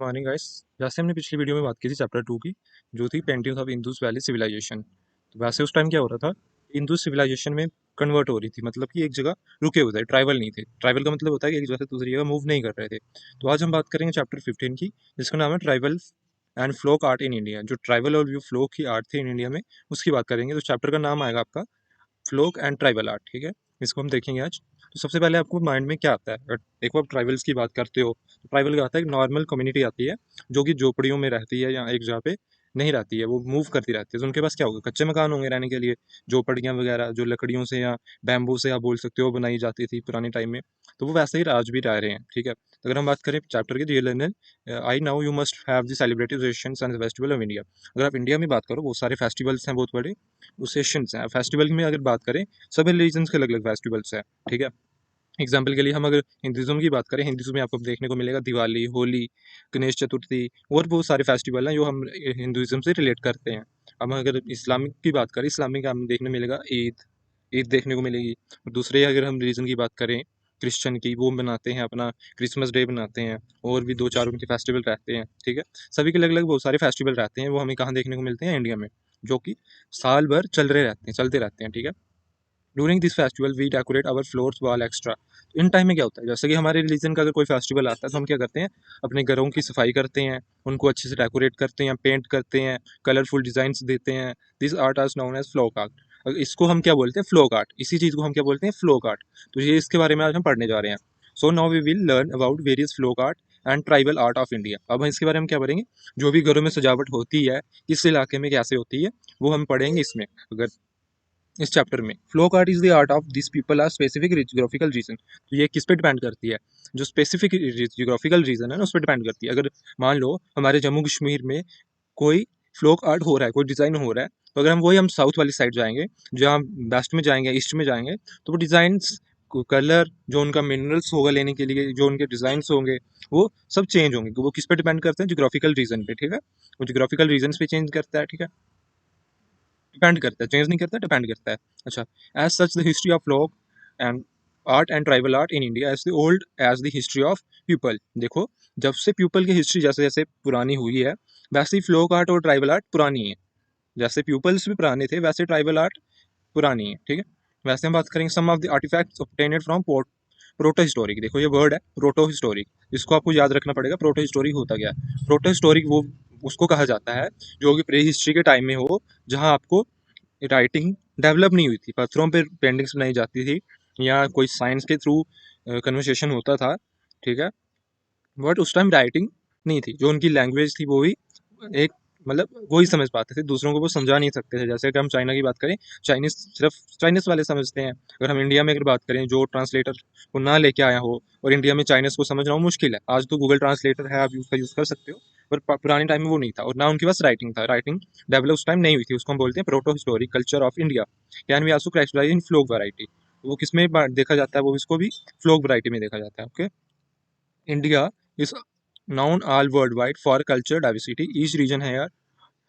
Morning guys. जैसे हमने पिछली वीडियो में बात की थी चैप्टर 2 की, जो थी paintings of Indus valley civilization. तो वैसे उस टाइम क्या हो रहा था, इंदुस सिविलाइजेशन में कन्वर्ट हो रही थी, मतलब कि एक जगह रुके हुए थे, ट्राइवल नहीं थे। ट्राइवल का मतलब होता है कि एक जगह से दूसरी जगह मूव नहीं कर रहे थे। तो आज हम बात करेंगे चैप्टर 15 की, जिसका नाम है tribal and folk art in India. जो ट्राइबल और जो फ्लोक की आर्ट थी इन इंडिया में, उसकी बात करेंगे। तो चैप्टर का नाम आएगा आपका फ्लोक एंड ट्राइबल आर्ट। ठीक है, इसको हम देखेंगे आज। तो सबसे पहले आपको माइंड में क्या आता है अगर देखो आप ट्राइबल्स की बात करते हो, तो ट्राइबल क्या आता है, एक नॉर्मल कम्युनिटी आती है जो कि झोपड़ियों में रहती है या एक जगह पे नहीं रहती है, वो मूव करती रहती है। तो उनके पास क्या होगा, कच्चे मकान होंगे रहने के लिए, झोपड़ियाँ वगैरह जो लकड़ियों से या बैम्बू से आप बोल सकते हो बनाई जाती थी पुराने टाइम में। तो वो वैसे ही आज भी रह रहे हैं। ठीक है, तो अगर हम बात करें चैप्टर की real, I now you must have the celebrated traditions and festival of India. अगर आप इंडिया में बात करो, बहुत सारे फेस्टिवल्स हैं, बहुत बड़े सेशंस हैं। फेस्टिवल में अगर बात करें, सभी रिलीजन्स के अलग अलग फेस्टिवल्स हैं। ठीक है, एग्जाम्पल के लिए हम अगर हिंदुज्म की बात करें, हिंदुज्म में आपको देखने को मिलेगा दिवाली, होली, गणेश चतुर्थी और बहुत सारे फेस्टिवल हैं जो हम हिंदुज्म से रिलेट करते हैं। अब अगर इस्लामिक की बात करें, इस्लामिक हमें देखने मिलेगा ईद, ईद देखने को मिलेगी। और दूसरे अगर हम रिलीजन की बात करें, क्रिश्चियन की, वो बनाते हैं अपना क्रिसमस डे बनाते हैं, और भी दो चार उनके फेस्टिवल रहते हैं। ठीक है, सभी के अलग अलग बहुत सारे फेस्टिवल रहते हैं, वो हमें कहाँ देखने को मिलते हैं, इंडिया में, जो कि साल भर चल रहे रहते हैं, चलते रहते हैं। ठीक है, during this festival we decorate our floors wall extra. तो इन टाइम में क्या होता है, जैसे कि हमारे रिलीजन का अगर कोई फेस्टिवल आता है, तो हम क्या करते हैं, अपने घरों की सफाई करते हैं, उनको अच्छे से डेकोरेट करते हैं, पेंट करते हैं, कलरफुल डिजाइन्स देते हैं। This art are known as folk art. इसको हम क्या बोलते हैं, फ्लोक आर्ट। इसी चीज को हम क्या बोलते हैं, फ्लोक आर्ट। तो ये इसके बारे में आज हम पढ़ने जा रहे हैं। So now we will learn about various folk art and tribal art of India. अब हम इसके बारे में क्या पढ़ेंगे, जो भी घरों में सजावट होती है, किस इलाके में कैसे होती है, वो हम पढ़ेंगे इसमें। अगर इस चैप्टर में folk art is the art of this people are specific geographical region. तो ये किस पे डिपेंड करती है, जो स्पेसिफिक जियोग्राफिकल रीजन है ना, उस पर डिपेंड करती है। अगर मान लो हमारे जम्मू कश्मीर में कोई फ्लोक आर्ट हो रहा है, कोई डिज़ाइन हो रहा है, तो अगर हम वही हम साउथ वाली साइड जाएंगे, जहाँ वेस्ट में जाएंगे, ईस्ट में जाएंगे, तो वो डिज़ाइंस, कलर, जो उनका मिनरल्स होगा लेने के लिए, जो उनके डिज़ाइंस होंगे, वो सब चेंज होंगे। वो किस पे डिपेंड करते हैं, जियोग्राफिकल रीजन पे। ठीक है, वो जियोग्राफिकल रीजन पे चेंज करता है। ठीक है, डिपेंड करता है, चेंज नहीं करता, डिपेंड करता है। अच्छा, as such the history of folk and art and tribal art in India as the old as the history of people. देखो, जब से पीपल की हिस्ट्री जैसे जैसे पुरानी हुई है, वैसे ही फ्लोक आर्ट और ट्राइबल आर्ट पुरानी है। जैसे पीपल्स भी पुराने थे, वैसे ट्राइबल आर्ट पुरानी है। ठीक है, वैसे हम बात करेंगे some of the artefacts obtained from proto historic. देखो ये वर्ड है प्रोटो हिस्टोरिक, इसको आपको याद रखना पड़ेगा। प्रोटो हिस्टोरिक होता क्या है, प्रोटो हिस्टोरिक वो उसको कहा जाता है जो कि प्री हिस्ट्री के टाइम में हो, जहाँ आपको राइटिंग डेवलप नहीं हुई थी, पत्थरों पे पेंटिंग्स बनाई जाती थी, या कोई साइंस के थ्रू कन्वर्सेशन होता था। ठीक है, बट उस टाइम राइटिंग नहीं थी, जो उनकी लैंग्वेज थी वो भी एक, मतलब वही समझ पाते थे, दूसरों को वो समझा नहीं सकते थे। जैसे कि हम चाइना की बात करें, चाइनीज सिर्फ चाइनीज वाले समझते हैं। अगर हम इंडिया में अगर बात करें, जो ट्रांसलेटर को ना लेके आया हो और इंडिया में चाइनीज को समझना हो, मुश्किल है। आज तो गूगल ट्रांसलेटर है, आप उसका यूज़ कर सकते हो, पर पुराने टाइम में वो नहीं था, और ना उनके पास राइटिंग था। राइटिंग डेवलप उस टाइम नहीं हुई थी, उसको हम बोलते हैं proto historic culture of India. Can we also categorize in folk variety. वो किस में देखा जाता है, वो इसको भी फ्लोक वैरायटी में देखा जाता है। Okay, India is known all worldwide for cultural diversity. Each region here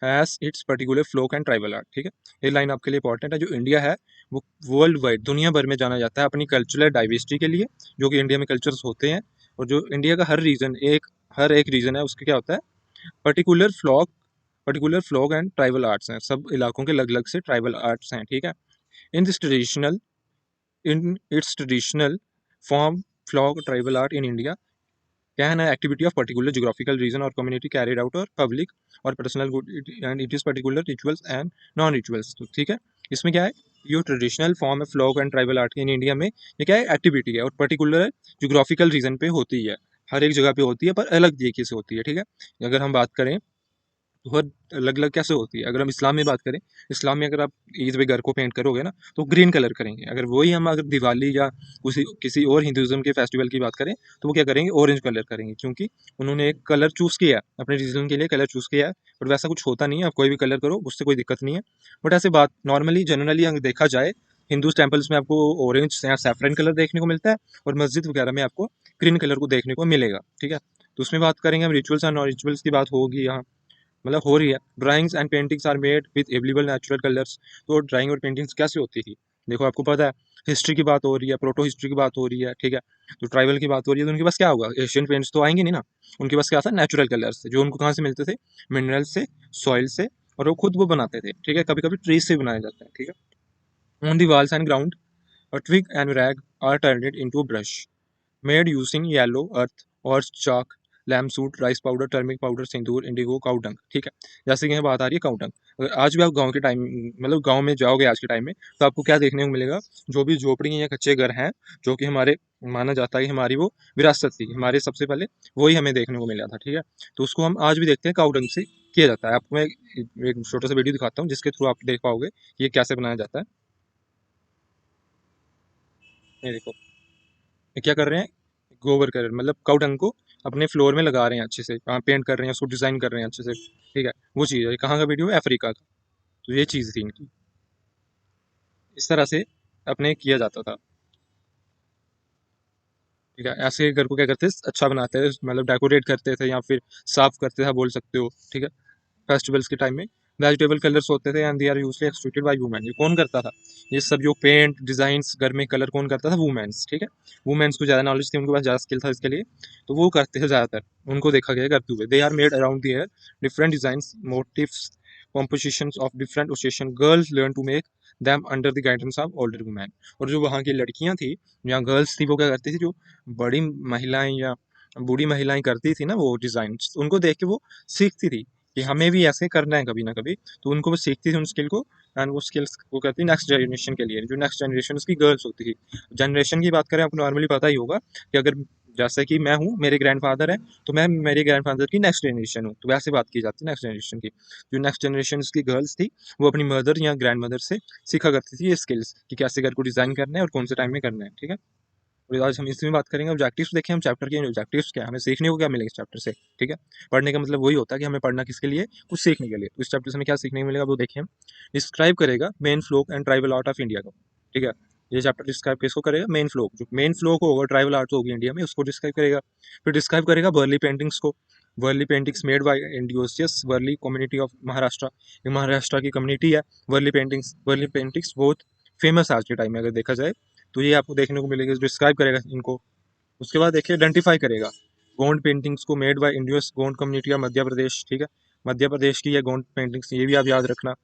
has its particular folk and tribal art. ठीक है, ये लाइन आपके लिए इंपॉर्टेंट है। जो इंडिया है, वो वर्ल्ड वाइड, दुनिया भर में जाना जाता है अपनी कल्चरल डाइवर्सिटी के लिए, जो कि इंडिया में कल्चर्स होते हैं। और जो इंडिया का हर एक रीजन है, उसके क्या होता है, particular folk particular folk and tribal arts हैं। सब इलाकों के अलग अलग से ट्राइबल आर्ट्स हैं। ठीक है, in this traditional in its traditional form, folk tribal art in India can an activity of particular geographical region or community carried out or public or personal good and it is particular rituals and non rituals। तो ठीक है, इसमें क्या है, ये traditional form है folk and tribal art in India में, ये क्या है, एक्टिविटी है, और पर्टिकुलर जियोग्राफिकल रीजन पे होती है। हर एक जगह पे होती है, पर अलग तरीके से होती है। ठीक है, अगर हम बात करें बहुत अलग अलग कैसे होती है, अगर हम इस्लाम में बात करें, इस्लाम में अगर आप ईद पे घर को पेंट करोगे ना, तो ग्रीन कलर करेंगे। अगर वही हम अगर दिवाली या किसी और हिंदुज़म के फेस्टिवल की बात करें, तो वो क्या करेंगे, ऑरेंज कलर करेंगे, क्योंकि उन्होंने एक कलर चूज़ किया है, अपने रीजन के लिए कलर चूज़ किया है। बट वैसा कुछ होता नहीं है, आप कोई भी कलर करो, उससे कोई दिक्कत नहीं है। बट ऐसे बात नॉर्मली जनरली अगर देखा जाए, हिंदू टेम्पल्स में आपको ऑरेंज या सैफरन कलर देखने को मिलता है, और मस्जिद वगैरह में आपको ग्रीन कलर को देखने को मिलेगा। ठीक है, तो उसमें बात करेंगे हम रिचुअल्स एंड नॉन रिचुअल्स की बात होगी यहाँ, मतलब हो रही है। Drawings and paintings are made with available natural colours. तो ड्राइंग और पेंटिंग्स कैसे होती थी, देखो आपको पता है हिस्ट्री की बात हो रही है, प्रोटो हिस्ट्री की बात हो रही है, ठीक है, तो ट्राइबल की बात हो रही है, तो उनके पास क्या होगा, एशियन पेंट्स तो आएंगे नहीं ना। उनके पास क्या था, नेचुरल कलर्स जो उनको कहाँ से मिलते थे, मिनरल से, सॉइल से, और वो खुद वो बनाते थे, ठीक है, कभी कभी ट्रीज से भी बनाए जाते हैं, ठीक है। On the walls and ground a twig and rag are turned into a brush made using yellow earth or chalk, lamp suit, rice powder, turmeric powder, Sindoor, Indigo, cow dung, ठीक है। जैसे कि यहाँ बात आ रही है काउडंग, अगर आज भी आप गांव के टाइम, मतलब गांव में जाओगे आज के टाइम में, तो आपको क्या देखने को मिलेगा, जो भी झोपड़ी या कच्चे घर हैं, जो कि हमारे माना जाता है कि हमारी वो विरासत थी, हमारे सबसे पहले वही हमें देखने को मिला था, ठीक है। तो उसको हम आज भी देखते हैं, काउडंग से किया जाता है। आपको मैं एक छोटा सा वीडियो दिखाता हूँ जिसके थ्रू आप देख पाओगे कि ये कैसे बनाया जाता है। ये देखो, ये क्या कर रहे हैं, गोबर कर, मतलब काउ डंग को अपने फ्लोर में लगा रहे हैं अच्छे से, पेंट कर रहे हैं उसको, डिजाइन कर रहे हैं अच्छे से, ठीक है। वो चीज़ है, ये कहाँ का वीडियो है, अफ्रीका का। तो ये चीज़ थी इनकी, इस तरह से अपने किया जाता था, ठीक है। ऐसे घर को क्या करते थे, अच्छा बनाते थे, मतलब डेकोरेट करते थे या फिर साफ करते थे, बोल सकते हो, ठीक है। फेस्टिवल्स के टाइम में वेजिटेबल कलर्स होते थे, and they are usually extracted by women. ये कौन करता था, ये सब जो पेंट डिजाइंस घर में कलर कौन करता था, वुमेन्स, ठीक है। वुमेन्स को ज़्यादा नॉलेज थी, उनके पास ज़्यादा स्किल था इसके लिए, तो वो करते थे ज़्यादातर, उनको देखा गया करते हुए। They are made around the year different designs, motifs, compositions of different occasion, girls learn to make them under the guidance of older women। और जो वहाँ की लड़कियाँ थी या गर्ल्स थी, वो क्या करती थी, जो बड़ी महिलाएं या बूढ़ी महिलाएं करती थी ना वो डिजाइन, उनको देख के वो सीखती थी कि हमें भी ऐसे करना है कभी ना कभी। तो उनको वो सीखती थी उन स्किल को, एंड वो स्किल्स वो करती नेक्स्ट जनरेशन के लिए, जो नेक्स्ट जनरेशन उसकी गर्ल्स होती थी। जनरेशन की बात करें, आपको नॉर्मली पता ही होगा कि अगर जैसे कि मैं हूँ, मेरे ग्रैंडफादर है, तो मैं मेरे ग्रैंडफादर की नेक्स्ट जनरेशन हूँ, तो वैसे बात की जाती है नेक्स्ट जनरेशन की। जो नेक्स्ट जनरेशन की गर्ल्स थी, वो अपनी मदर या ग्रैंड मदर से सीखा करती थी ये स्किल्स, कि कैसे घर को डिजाइन करना है और कौन से टाइम में करना है, ठीक है। और आज हम इसमें बात करेंगे ऑब्जेक्टिव्स, देखें हम चैप्टर के ऑब्जेक्टिव्स क्या है, हमें सीखने को क्या मिलेगा इस चैप्टर से, ठीक है। पढ़ने का मतलब वही होता है कि हमें पढ़ना किसके लिए, कुछ सीखने के लिए। तो इस चैप्टर से हमें क्या सीखने को मिलेगा वो देखिए हम। डिस्क्राइब करेगा main folk and tribal art of India को, ठीक है। ये चैप्टर डिस्क्राइब किसको करेगा, मेन फ्लोक, जो मेन फ्लोक होगा ट्राइबल आर्ट होगी इंडिया में, उसको डिस्क्राइब करेगा। फिर डिस्क्राइब करेगा वर्ली पेंटिंग्स को, Warli paintings made by indigenous Warli community of Maharashtra. ये महाराष्ट्र की कम्युनिटी है वर्ली पेंटिंग्स। वर्ली पेंटिंग्स बहुत फेमस है आज के टाइम में अगर देखा जाए, तो ये आपको देखने को मिलेगा, डिस्क्राइब करेगा इनको। उसके बाद देखिए आइडेंटिफाई करेगा गोंड पेंटिंग्स को, made by indigenous Gond community of Madhya Pradesh, ठीक है। मध्य प्रदेश की है गोंड पेंटिंग्स, ये भी आप याद रखना।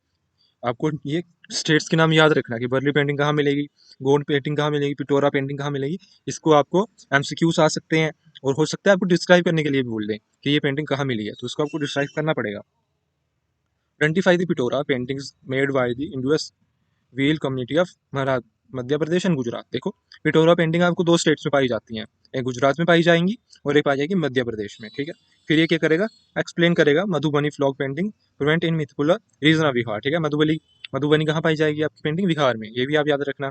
आपको ये स्टेट्स के नाम याद रखना कि बर्ली पेंटिंग कहाँ मिलेगी, गोंड पेंटिंग कहाँ मिलेगी, पिटोरा पेंटिंग कहाँ मिलेगी। इसको आपको एमसीक्यूज आ सकते हैं, और हो सकता है आपको डिस्क्राइब करने के लिए भी बोल दें कि ये पेंटिंग कहाँ मिली है, तो उसको आपको डिस्क्राइब करना पड़ेगा। Identify the Pithora paintings made by the indigenous wheel community of Madhya Pradesh and Gujarat. देखो, पिटोरा पेंटिंग आपको दो स्टेट्स में पाई जाती हैं, एक गुजरात में पाई जाएंगी और एक पाई जाएगी मध्य प्रदेश में, ठीक है। फिर ये क्या करेगा, एक्सप्लेन करेगा Madhubani folk painting prevent in मिथिपुला रीजन ऑफ बिहार, ठीक है। मधुबनी, मधुबनी कहाँ पाई जाएगी आपकी पेंटिंग, बिहार में, ये भी आप याद रखना।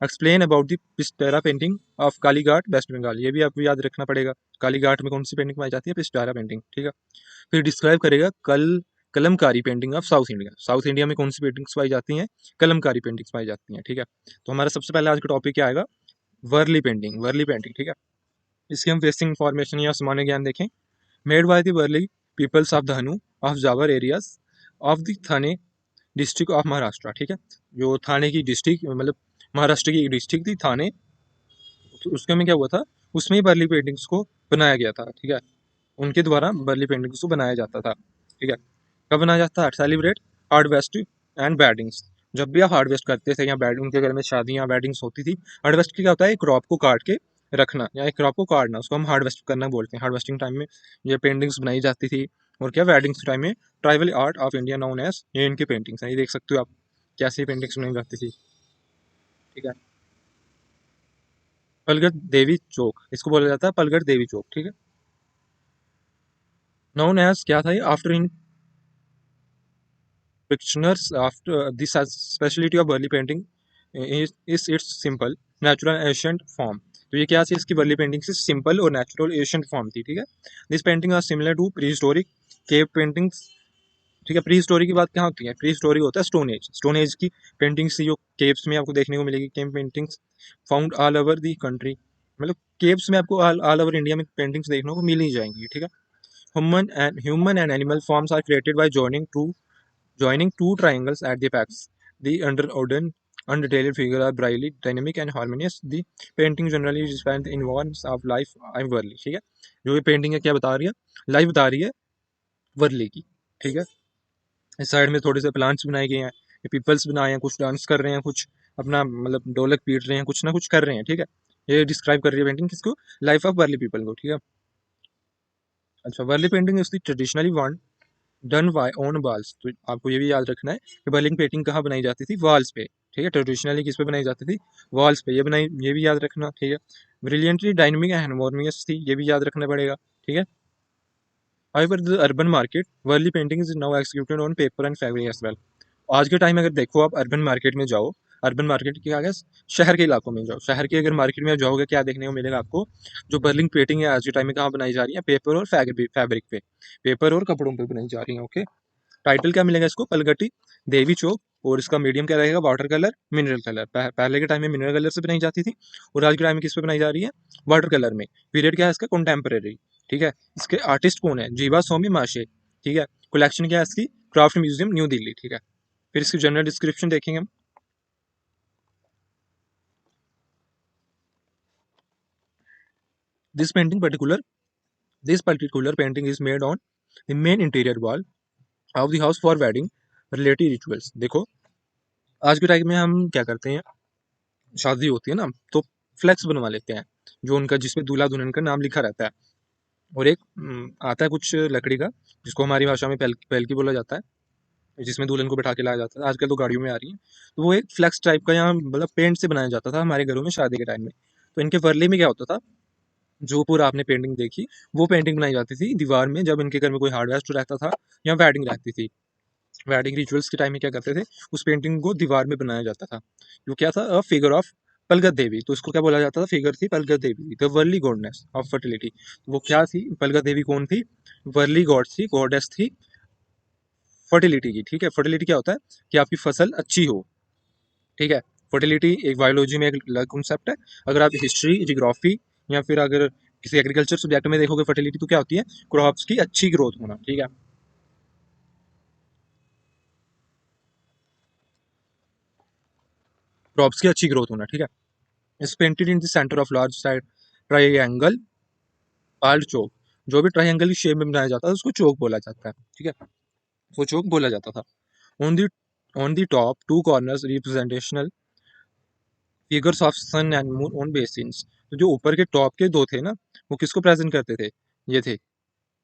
एक्सप्लेन अबाउट द पिस्टारा painting of Kalighat West Bengal, ये भी आपको याद रखना पड़ेगा। कालीघाट में कौन सी पेंटिंग पाई जाती है, पिस्टारा पेंटिंग, ठीक है। फिर डिस्क्राइब करेगा Kalamkari painting of south India, south India में कौन सी पेंटिंग्स पाई जाती हैं, कलमकारी पेंटिंग्स पाई जाती हैं, ठीक है। तो हमारा सबसे पहले आज का टॉपिक क्या आएगा, वर्ली पेंटिंग, वर्ली पेंटिंग, ठीक है। इसकी हम बेसिक इन्फॉर्मेशन या सामान्य ज्ञान देखें। Made by the Warli peoples of Dahanu of Jawhar areas of the Thane district of Maharashtra, ठीक है। जो थाने की डिस्ट्रिक्ट, मतलब महाराष्ट्र की एक डिस्ट्रिक्ट थी थाने, तो उसके में क्या हुआ था, उसमें ही वर्ली पेंटिंग्स को बनाया गया था, ठीक है। उनके द्वारा बर्ली पेंटिंग्स को बनाया जाता था, ठीक है। कब बनाया जाता है, सेलिब्रेट हार्वेस्ट एंड बैडिंग्स, जब भी आप हार्वेस्ट करते थे या बैड, उनके घर में शादियाँ बैडिंग्स होती थी। हार्वेस्ट क्या होता है, एक क्रॉप को काट के रखना या एक क्रॉप को काटना, उसको हम हार्वेस्ट करना बोलते हैं। हार्वेस्टिंग टाइम में ये पेंटिंग्स बनाई जाती थी। और क्या, वेडिंग्स टाइम में tribal art of India known as, ये इनकी पेंटिंग्स हैं, ये देख सकते हो आप कैसी पेंटिंग्स बनाई जाती थी, ठीक है। पलगट देवी चौक, इसको बोला जाता है पलगट देवी चौक, ठीक है। नोन एज क्या था ये, after in pictures after this speciality of Burli painting is its simple natural and ancient form। तो ये क्या चीज, इसकी बर्ली पेंटिंग से सिंपल और नेचुरल एशियंट फॉर्म थी, ठीक है। This painting are similar to pre historic cave paintings, ठीक है। प्री हिस्टोरी की बात क्या होती है, प्री हिस्टोरी होता है स्टोन एज, स्टोन एज की पेंटिंग्स जो केव्स में आपको देखने को मिलेगी, cave paintings found all over the country, मतलब केव्स में आपको ऑल ओवर इंडिया में पेंटिंग्स देखने को मिल ही जाएंगी, ठीक है। Human and animal forms are created by joining two triangles at the apex, the underordered Undetailed figure are brightly dynamic and harmonious. The painting generally describes the involves of life I'm Warli, ठीक है। जो ये painting है क्या बता रही है, life बता रही है वर्ली की, ठीक है। इस साइड में थोड़े से प्लांट्स बनाए गए हैं, ये पीपल्स बनाए हैं, कुछ डांस कर रहे हैं, कुछ अपना मतलब ढोलक पीट रहे हैं, कुछ ना कुछ कर रहे हैं, ठीक है। ये डिस्क्राइब कर रही है पेंटिंग किसको, लाइफ ऑफ वर्ली पीपल को, ठीक है। अच्छा, Warli painting is the traditionally one done by on walls. तो आपको ये भी याद रखना है कि वर्ली पेंटिंग कहाँ बनाई जाती थी, वॉल्स पे, ठीक है। ट्रेडिशनली किस पे बनाई जाती थी, वॉल्स पे, ये बनाई, ये भी याद रखना, ठीक है। ब्रिलियंटली डायनामिक एंड हार्मोनियस थी, ये भी याद रखना पड़ेगा, ठीक है। However, the urban market, Warli painting is now executed on paper and fabric as well. आज के टाइम में अगर देखो आप अर्बन मार्केट में जाओ, अर्बन मार्केट के आगे शहर के इलाकों में जाओ, शहर के अगर मार्केट में जाओगे क्या देखने को मिलेगा आपको, जो बर्लिंग पेंटिंग है आज के टाइम में कहाँ बनाई जा रही है, पेपर और फैब्रिक पे, पेपर और कपड़ों पे बनाई जा रही है, ओके। टाइटल क्या मिलेगा इसको, पलगटी देवी चौक, और इसका मीडियम क्या रहेगा, वाटर कलर मिनरल कलर। पहले के टाइम में मिनरल कलर से बनाई जाती थी, और आज के टाइम में किस पे बनाई जा रही है, वाटर कलर में। पीरियड क्या है इसका, कंटेम्परेरी, ठीक है। इसके आर्टिस्ट कौन है, जीवा स्वामी माशे, ठीक है। कलेक्शन क्या है इसकी, क्राफ्ट म्यूजियम न्यू दिल्ली, ठीक है। फिर इसकी जनरल डिस्क्रिप्शन देखेंगे हम। This painting particular this particular painting is made on the main interior wall of the house for wedding related rituals. देखो आज के टाइम में हम क्या करते हैं, शादी होती है ना तो फ्लेक्स बनवा लेते हैं, जो उनका जिसमें दूल्हा दुल्हन का नाम लिखा रहता है, और एक आता है कुछ लकड़ी का, जिसको हमारी भाषा में पेल्की बोला जाता है, जिसमें दुल्हन को बैठा के लाया जाता है, आजकल तो गाड़ियों में आ रही है। तो वो एक फ्लेक्स टाइप का यहाँ मतलब पेंट से बनाया जाता था हमारे घरों में शादी के टाइम में। तो इनके वर्ले में क्या होता था, जो पूरा आपने पेंटिंग देखी, वो पेंटिंग बनाई जाती थी दीवार में जब इनके घर में कोई हार्डवेयर रहता था या वेडिंग रहती थी। वेडिंग रिचुअल्स के टाइम में क्या करते थे, उस पेंटिंग को दीवार में बनाया जाता था। जो क्या था, अ फिगर ऑफ पलगत देवी, तो इसको क्या बोला जाता था, फिगर थी Palghat Devi, the Warli goddess of fertility. वो क्या थी, पलगत देवी कौन थी, वर्ली गॉड थी, गॉडेस थी फर्टिलिटी की, ठीक है। फर्टिलिटी क्या होता है, कि आपकी फसल अच्छी हो, ठीक है। फर्टिलिटी एक बायोलॉजी में एक अलग कॉन्सेप्ट है। अगर आप हिस्ट्री, जियोग्राफी या फिर अगर किसी एग्रीकल्चर सब्जेक्ट में देखोगे फर्टिलिटी, तो क्या होती है, क्रॉप्स की अच्छी ग्रोथ होना, ठीक है। क्रॉप्स की अच्छी ग्रोथ होना, ठीक है। Is painted in the centre of large side triangle called chauk. जो भी ट्राइएंगल की शेप में बनाया जाता है उसको चौक बोला जाता है, ठीक है। वो चौक बोला जाता था। On the on the top two corners representational figures of sun and moon on basins. तो जो ऊपर के टॉप के दो थे ना, वो किसको प्रेजेंट करते थे, ये थे,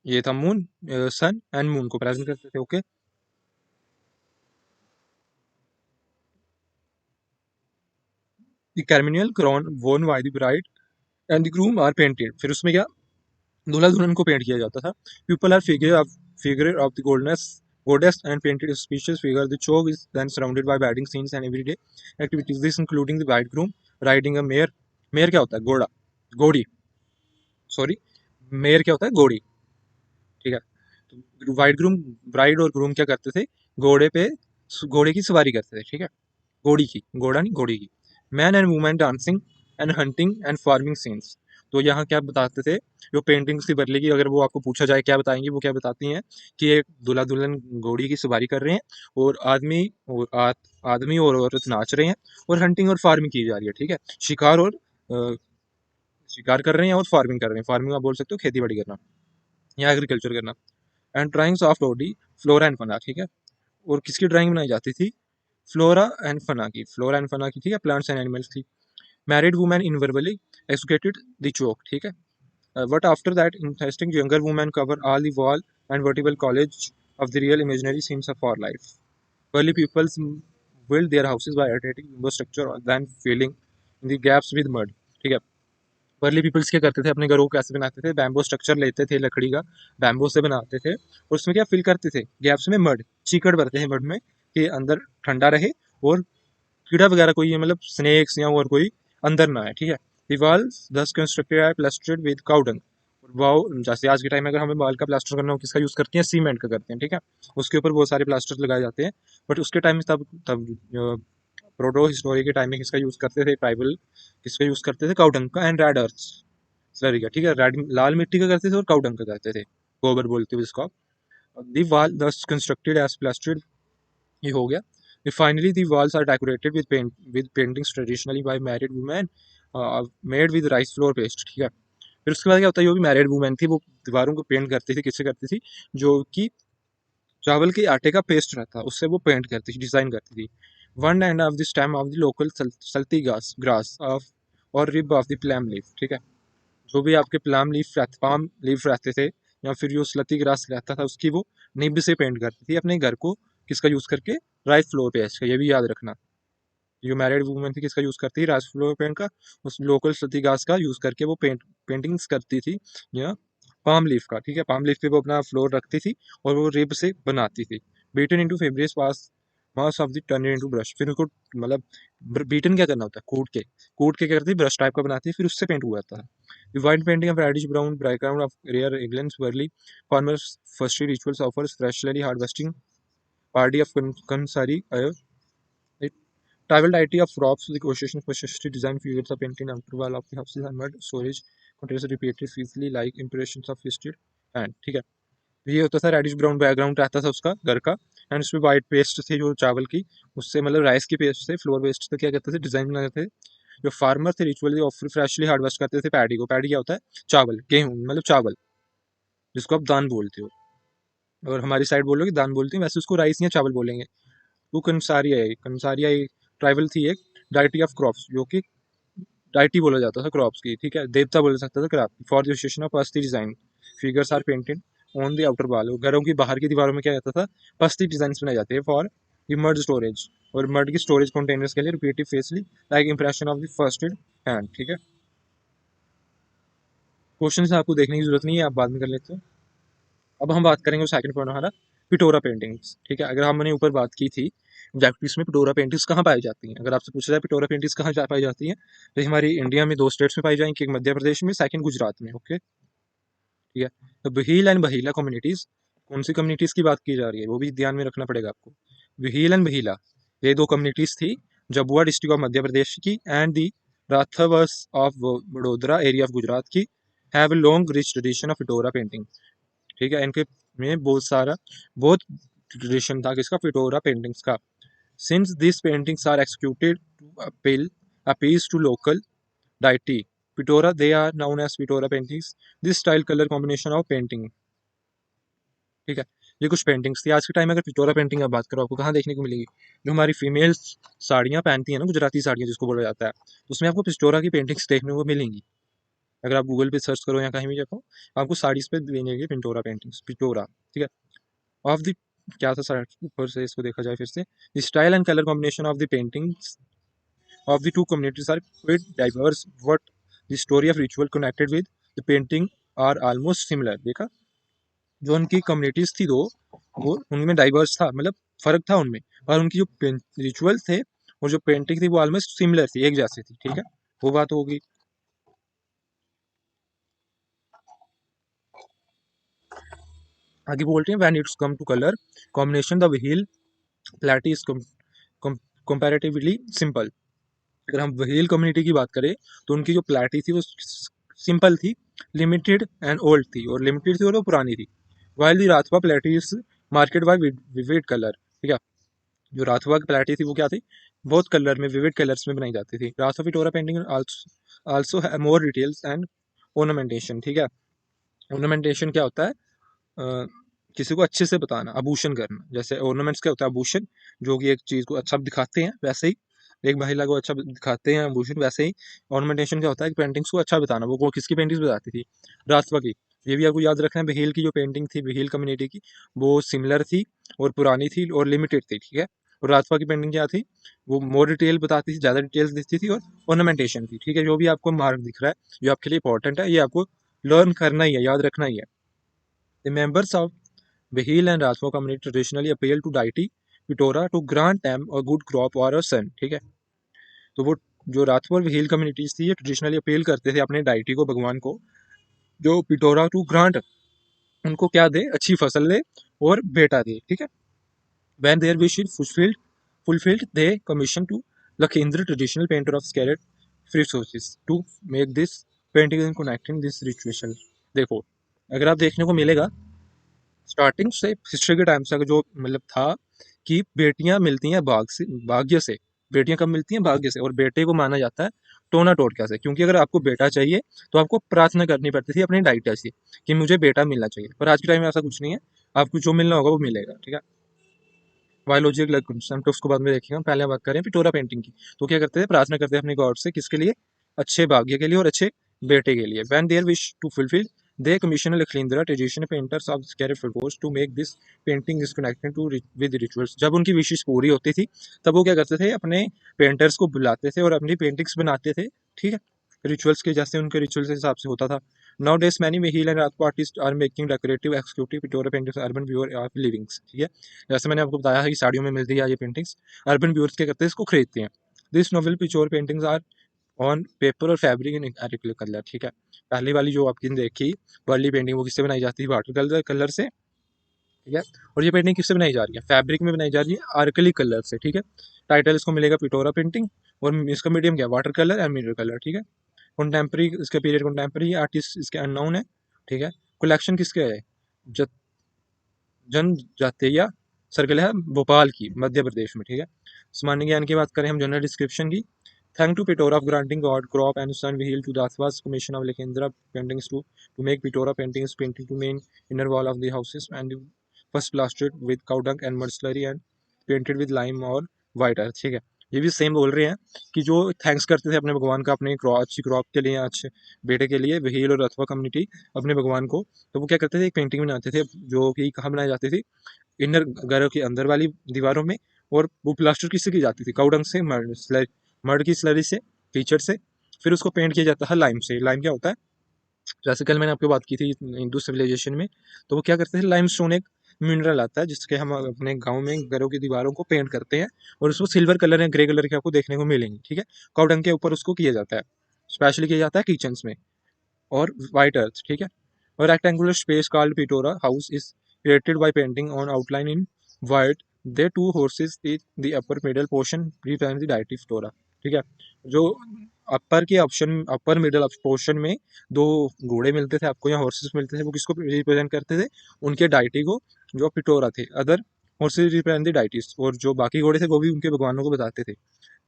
ये था मून, सन एंड मून को प्रेजेंट करते थे, okay. The ceremonial crown worn by the bride and the groom are painted. फिर उसमें क्या, दूल्हा दुल्हन को पेंट किया जाता था। People are figure of the goddess goddess and painted a species figure. The chalk is then surrounded by wedding scenes and everyday activities. This including the bridegroom riding a mare. Mare क्या होता है, घोड़ा, घोड़ी, sorry, mayor क्या होता है, घोड़ी, ठीक है। तो वाइट ग्रूम, ब्राइड और ग्रूम क्या करते थे, घोड़े पे, घोड़े की सवारी करते थे, ठीक है। घोड़ी की, घोड़ा नहीं, घोड़ी की। Man and women dancing and hunting and farming scenes. तो यहाँ क्या बताते थे, जो पेंटिंग्स थी बदले की, अगर वो आपको पूछा जाए क्या बताएंगी, वो क्या बताती हैं कि एक दूल्हा दुल्हन घोड़ी की सवारी कर रहे हैं, और आदमी और औरत नाच रहे हैं, और हंटिंग और फार्मिंग की जा रही है, ठीक है। शिकार कर रहे हैं और फार्मिंग कर रहे हैं। फार्मिंग आप बोल सकते हो खेती बाड़ी करना या एग्रीकल्चर करना। And drawings of body, flora and fauna, ठीक है। और किसकी ड्राइंग बनाई जाती थी, फ्लोरा एंड फना की, फ्लोरा एंड फना की, ठीक है, प्लांट्स एंड एनिमल्स की। मैरिड वुमेन इनवर्बली एक्सक्यूटेड द चौक, ठीक है। But after that interesting younger women cover all the wall and vertebral college of the real imaginary scenes of our life. Early peoples built their houses by attacking bamboo structure and then filling in the gaps with mud, ठीक है। Early peoples क्या करते थे, अपने घरों को कैसे बनाते थे, बैम्बो स्ट्रक्चर लेते थे, लकड़ी का, बैम्बो से बनाते थे, और उसमें क्या फिल करते थे, गैप्स में मड, चीकड़ भरते हैं मड में, कि अंदर ठंडा रहे, और कीड़ा वगैरह कोई ये मतलब स्नेक्स या और कोई अंदर ना आए, ठीक है। दीवार दस कंस्ट्रक्टेड है प्लास्टर्ड विद काउडंग। वाओ, जैसे आज के टाइम में अगर हमें बाल का प्लास्टर करना हो, किसका यूज करते हैं, सीमेंट का करते हैं, ठीक है। उसके ऊपर बहुत सारे प्लास्टर लगाए जाते हैं। बट उसके टाइम में तब तब प्रोटो हिस्टोरी के टाइम में किसका यूज करते थे, ट्राइबल किसका यूज करते थे, काउडंग का एंड रेड अर्थ स्लरी का, ठीक है। रेड लाल मिट्टी का करते थे और काउडंग का करते थे, गोबर बोलते हुए जिसको आप। दी वाल दस कंस्ट्रक्टेड एज प्लास्टर्ड, ये हो गया। Finally, the walls are decorated with paintings traditionally by married women, made with rice flour paste. ठीक है, फिर उसके बाद क्या होता है, जो भी मैरिड वुमेन थी वो दीवारों को पेंट करती थी, किससे करती थी, जो कि चावल के आटे का पेस्ट रहता है उससे वो पेंट करती थी, डिजाइन करती थी. One end of the stem of the local सल्ती grass grass of or rib of the palm leaf. ठीक है, जो भी आपके पाम लीफ रहते थे या फिर जो स्लती ग्रास रहता था उसकी वो निब से पेंट करती थी अपने घर को, किसका यूज करके, राइस फ्लोर पेस्ट का. ये भी याद रखना, जो मैरिड वूमेन थी किसका यूज करती थी, राइस फ्लोर पेंट का, उस लोकल स्लती ग्रास का यूज करके वो पेंटिंग्स करती थी, या पाम लीफ का. ठीक है, पाम लीफ पे वो अपना फ्लोर रखती थी और वो रिब से बनाती थी. Beaten into fibrous pass mass of the turn into brush. फिर उसको मतलब बीटन क्या करना होता है, कूट के क्या करती है, ब्रश टाइप का बनाती है, फिर उससे पेंट हुआ था. The white painting of reddish brown background of rare England's early farmers' first rituals offers freshly harvesting party of Kansari. A tribal deity of crops, the Caucasian specialty design figures are painted outer wall of the houses and mud storage contains repeated easily like impressions of fisted hand. ठीक है, ये होता था, reddish brown background रहता था उसका घर का, एंड उसमें वाइट पेस्ट थी जो चावल की, उससे मतलब राइस की पेस्ट से, फ्लोर पेस्ट से क्या करते थे, डिजाइन बनाते थे. जो फार्मर थे रिचुअली फ्रेशली हार्वेस्ट करते थे पैडी को. पैडी क्या होता है, चावल, गेहूं मतलब चावल, जिसको आप दान बोलते हो, और हमारी साइड बोलोगे दान बोलते हैं, वैसे उसको राइस या चावल बोलेंगे. वो कंसारिया एक ट्राइबल थी, एक डाइटी ऑफ क्रॉप्स, जो कि डाइटी बोला जाता था क्रॉप्स की. ठीक है, देवता बोला सकता था crop. For the association of पस्ती design figures are painted on the outer wall. घरों की बाहर की दीवारों में क्या रहता था, पस्ती डिजाइन बनाए जाते हैं फॉर द मड स्टोरेज, और मड की स्टोरेज कंटेनर्स के लिए repeated फेसली like impression of the first hand. ठीक है, क्वेश्चन आपको देखने की जरूरत नहीं है, आप बाद में कर लेते हो. अब हम बात करेंगे सेकंड पॉइंट हमारा, पिटोरा पेंटिंग्स. ठीक है, अगर हमने ऊपर बात की थी ऑब्जेक्टिव्स में, पिटोरा पेंटिंग्स कहाँ पाई जाती हैं, अगर आपसे पूछा जाए पिटोरा पेंटिंग्स कहाँ पाई जाती हैं, तो ये हमारी इंडिया में दो स्टेट्स में पाई जाएंगी, एक मध्य प्रदेश में, सेकंड गुजरात में. ओके, ठीक है. तो बहील एंड बहीला कम्युनिटीज, कौन सी कम्युनिटीज की बात की जा रही है वो भी ध्यान में रखना पड़ेगा आपको. बहील एंड बहीला, ये दो कम्युनिटीज थी जबुआ डिस्ट्रिक्ट ऑफ मध्य प्रदेश की and the Rathwas of Vadodara area of Gujarat की, have a long rich tradition of Pithora painting. ठीक है, इनके में बहुत ट्रेडिशन था किसका, पिटोरा पेंटिंग्स का. Since this paintings are executed to appease to local deity Pithora, they are known as Pithora paintings. This style colour combination of painting. ठीक है, ये कुछ पेंटिंग्स थी. आज के टाइम में अगर पिटोरा पेंटिंग की बात करो, आपको कहाँ देखने को मिलेगी, जो हमारी फीमेल्स साड़ियाँ पहनती हैं ना, गुजराती साड़ियाँ जिसको बोला जाता है, तो उसमें आपको पिटोरा की पेंटिंग्स देखने को मिलेंगी. अगर आप गूगल पे सर्च करो या कहीं भी देखो, आपको साड़ीज पे मिलेंगे पिटोरा पेंटिंग्स, पिटोरा. ठीक है, ऑफ द, क्या था सर, ऊपर से इसको देखा जाए फिर से, the style and colour combination of the paintings of the two communities are quite diverse, but the story of ritual connected with the painting are almost similar. देखा, जो उनकी कम्युनिटीज थी दो, वो उनमें डाइवर्स था, मतलब फर्क था उनमें, और उनकी जो रिचुअल थे और जो पेंटिंग थी वो ऑलमोस्ट सिमिलर थी, एक जैसी थी. ठीक है, वो बात होगी. आगे बोलते हैं, when its come to colour combination the Bhil प्लैटी इज कंपैरेटिवली सिंपल. अगर हम व्हील कम्युनिटी की बात करें, तो उनकी जो प्लैटी थी वो सिंपल थी, लिमिटेड एंड ओल्ड थी, और लिमिटेड थी और वो पुरानी थी. वाइल दी राथवा प्लैटी is marked by vivid colour. ठीक है, जो राथवा की प्लैटी थी वो क्या थी, बहुत कलर में, विविड कलर्स में बनाई जाती थी. Rathwa Pithora painting also more details and ornamentation. ठीक है, ornamentation क्या होता है, किसी को अच्छे से बताना, आभूषण करना. जैसे ornaments क्या होता है, आभूषण, जो कि एक चीज को अच्छा दिखाते हैं, वैसे ही एक महिला को अच्छा दिखाते हैं आभूषण, वैसे ही ornamentation क्या होता है, पेंटिंग्स को अच्छा बताना. वो किसकी पेंटिंग्स बताती थी, राथवा की. ये भी आपको याद रखना है, बहेल की जो पेंटिंग थी, बहेल कम्युनिटी की, वो सिमिलर थी और पुरानी थी और लिमिटेड थी. ठीक है, और राथवा की पेंटिंग क्या थी, वो मोर डिटेल बताती थी, ज़्यादा डिटेल्स देती थी, और ऑर्नामेंटेशन थी. ठीक है, जो भी आपको मार्क दिख रहा है, जो आपके लिए इंपॉर्टेंट है, ये आपको लर्न करना ही है, याद रखना ही है. The members of Bahil and Rajput community traditionally appeal to deity Pitora to grant them a good crop or a son. ठीक है, तो वो जो राजपूत और भील कम्युनिटीज थी, ये ट्रेडिशनली अपील करते थे अपने डाइटी को, भगवान को, जो पिटोरा टू ग्रांट, उनको क्या दे, अच्छी फसल दे और बेटा दे. ठीक है, when their wish is fulfilled they commission to Lakhendra traditional painter of scarlet resources to make this painting and connecting this ritual. देखो, अगर आप देखने को मिलेगा स्टार्टिंग से हिस्ट्री के टाइम से, अगर जो मतलब था कि बेटियां मिलती हैं भाग्य से। बेटियां कब मिलती हैं? भाग्य से। और बेटे को माना जाता है टोना टोटका से, क्योंकि अगर आपको बेटा चाहिए तो आपको प्रार्थना करनी पड़ती थी अपनी डाइटर से कि मुझे बेटा मिलना चाहिए। पर आज के टाइम में ऐसा कुछ नहीं है, आपको जो मिलना होगा वो मिलेगा, ठीक है। बायोलॉजिकल कंसेप्ट उसको बाद में देखेंगे। हम पहले बात करें पिटोरा पेंटिंग की। तो क्या करते थे? प्रार्थना करते थे अपने गॉड से, किसके लिए? अच्छे भाग्य के लिए और अच्छे बेटे के लिए। When their wish to fulfil, they commission Lakhindra traditional painters of carat propose to make this painting is connected to with rituals. जब उनकी विशेष पूरी होती थी तब वो क्या करते थे? अपने पेंटर्स को बुलाते थे और अपनी पेंटिंग्स बनाते थे, ठीक है, रिचुअल्स के, जैसे उनके रिचुअल्स के हिसाब से होता था। नाउ डेज मैनी महिला and artist are making decorative executive Pithora paintings urban viewer of livings, ठीक है। जैसे मैंने आपको बताया है कि साड़ियों में मिलती है ये पेंटिंग्स, अर्बन व्यूअर्स क्या करते हैं? इसको खरीदते हैं। This novel picture paintings are on paper और फैब्रिक इन एक्रिलिक कलर, ठीक है। पहली वाली जो आपकी देखी वर्ली पेंटिंग, वो किससे बनाई जाती है? वाटर कलर कलर से, ठीक है। और ये पेंटिंग किससे बनाई जा रही है? फैब्रिक में बनाई जा रही है, आर्कलिक कलर से, ठीक है। टाइटल इसको मिलेगा पिटोरा पेंटिंग, और इसका मीडियम क्या है? Water colour and mirror colour, ठीक है। कंटेम्प्रेरी, इसका पीरियड कंटेम्प्रेरी, आर्टिस्ट इसके अननोन है, ठीक है। कलेक्शन किसके है? जनजातीय सर्कल है भोपाल की, मध्य प्रदेश में, ठीक है। सामान्य ज्ञान की बात करें हम, जनरल डिस्क्रिप्शन की। Thank to Pithora of granting god crop and son wheel to दासवास commission of Lekhindra paintings to make Pithora paintings painting to main inner wall of the houses and first plastered with cow dung and mud slurry and painted with lime or white earth, ठीक है। ये भी same बोल रहे हैं कि जो थैंक्स करते थे अपने भगवान का, अपने अच्छी क्रॉप के लिए, अच्छे बेटे के लिए, व्हील और अथवा कम्युनिटी अपने भगवान को, तो वो क्या करते थे? एक पेंटिंग बनाते थे जो कि कहाँ बनाई जाती थी? इनर घरों के अंदर वाली दीवारों में। और वो प्लास्टर किससे की जाती थी? काउडंग से, मर्ड की स्लरी से, कीचड़ से। फिर उसको पेंट किया जाता है लाइम से। लाइम क्या होता है? जैसे कल मैंने आपको बात की थी हिंदू सिविलाइजेशन में, तो वो क्या करते थे? लाइमस्टोन एक मिनरल आता है जिसके हम अपने गांव में घरों की दीवारों को पेंट करते हैं, और उसको सिल्वर कलर या ग्रे कलर के आपको देखने को मिलेंगे, ठीक है। काउडंग के ऊपर उसको किया जाता है, स्पेशली किया जाता है किचन्स में। और वाइट अर्थ, ठीक है। और rectangular space called Pithora house is created by painting on outline in white they two horses the upper middle portion represent the deity Pithora, ठीक है। जो अपर के ऑप्शन, अपर मिडल पोर्शन में दो घोड़े मिलते थे आपको, या हॉर्सेस मिलते थे, वो किसको रिप्रेजेंट करते थे? उनके डायटी को, जो पिटोरा थे। अदर हॉर्सेस रिप्रेजेंट द डाइटिस, और जो बाकी घोड़े थे वो भी उनके भगवानों को बताते थे।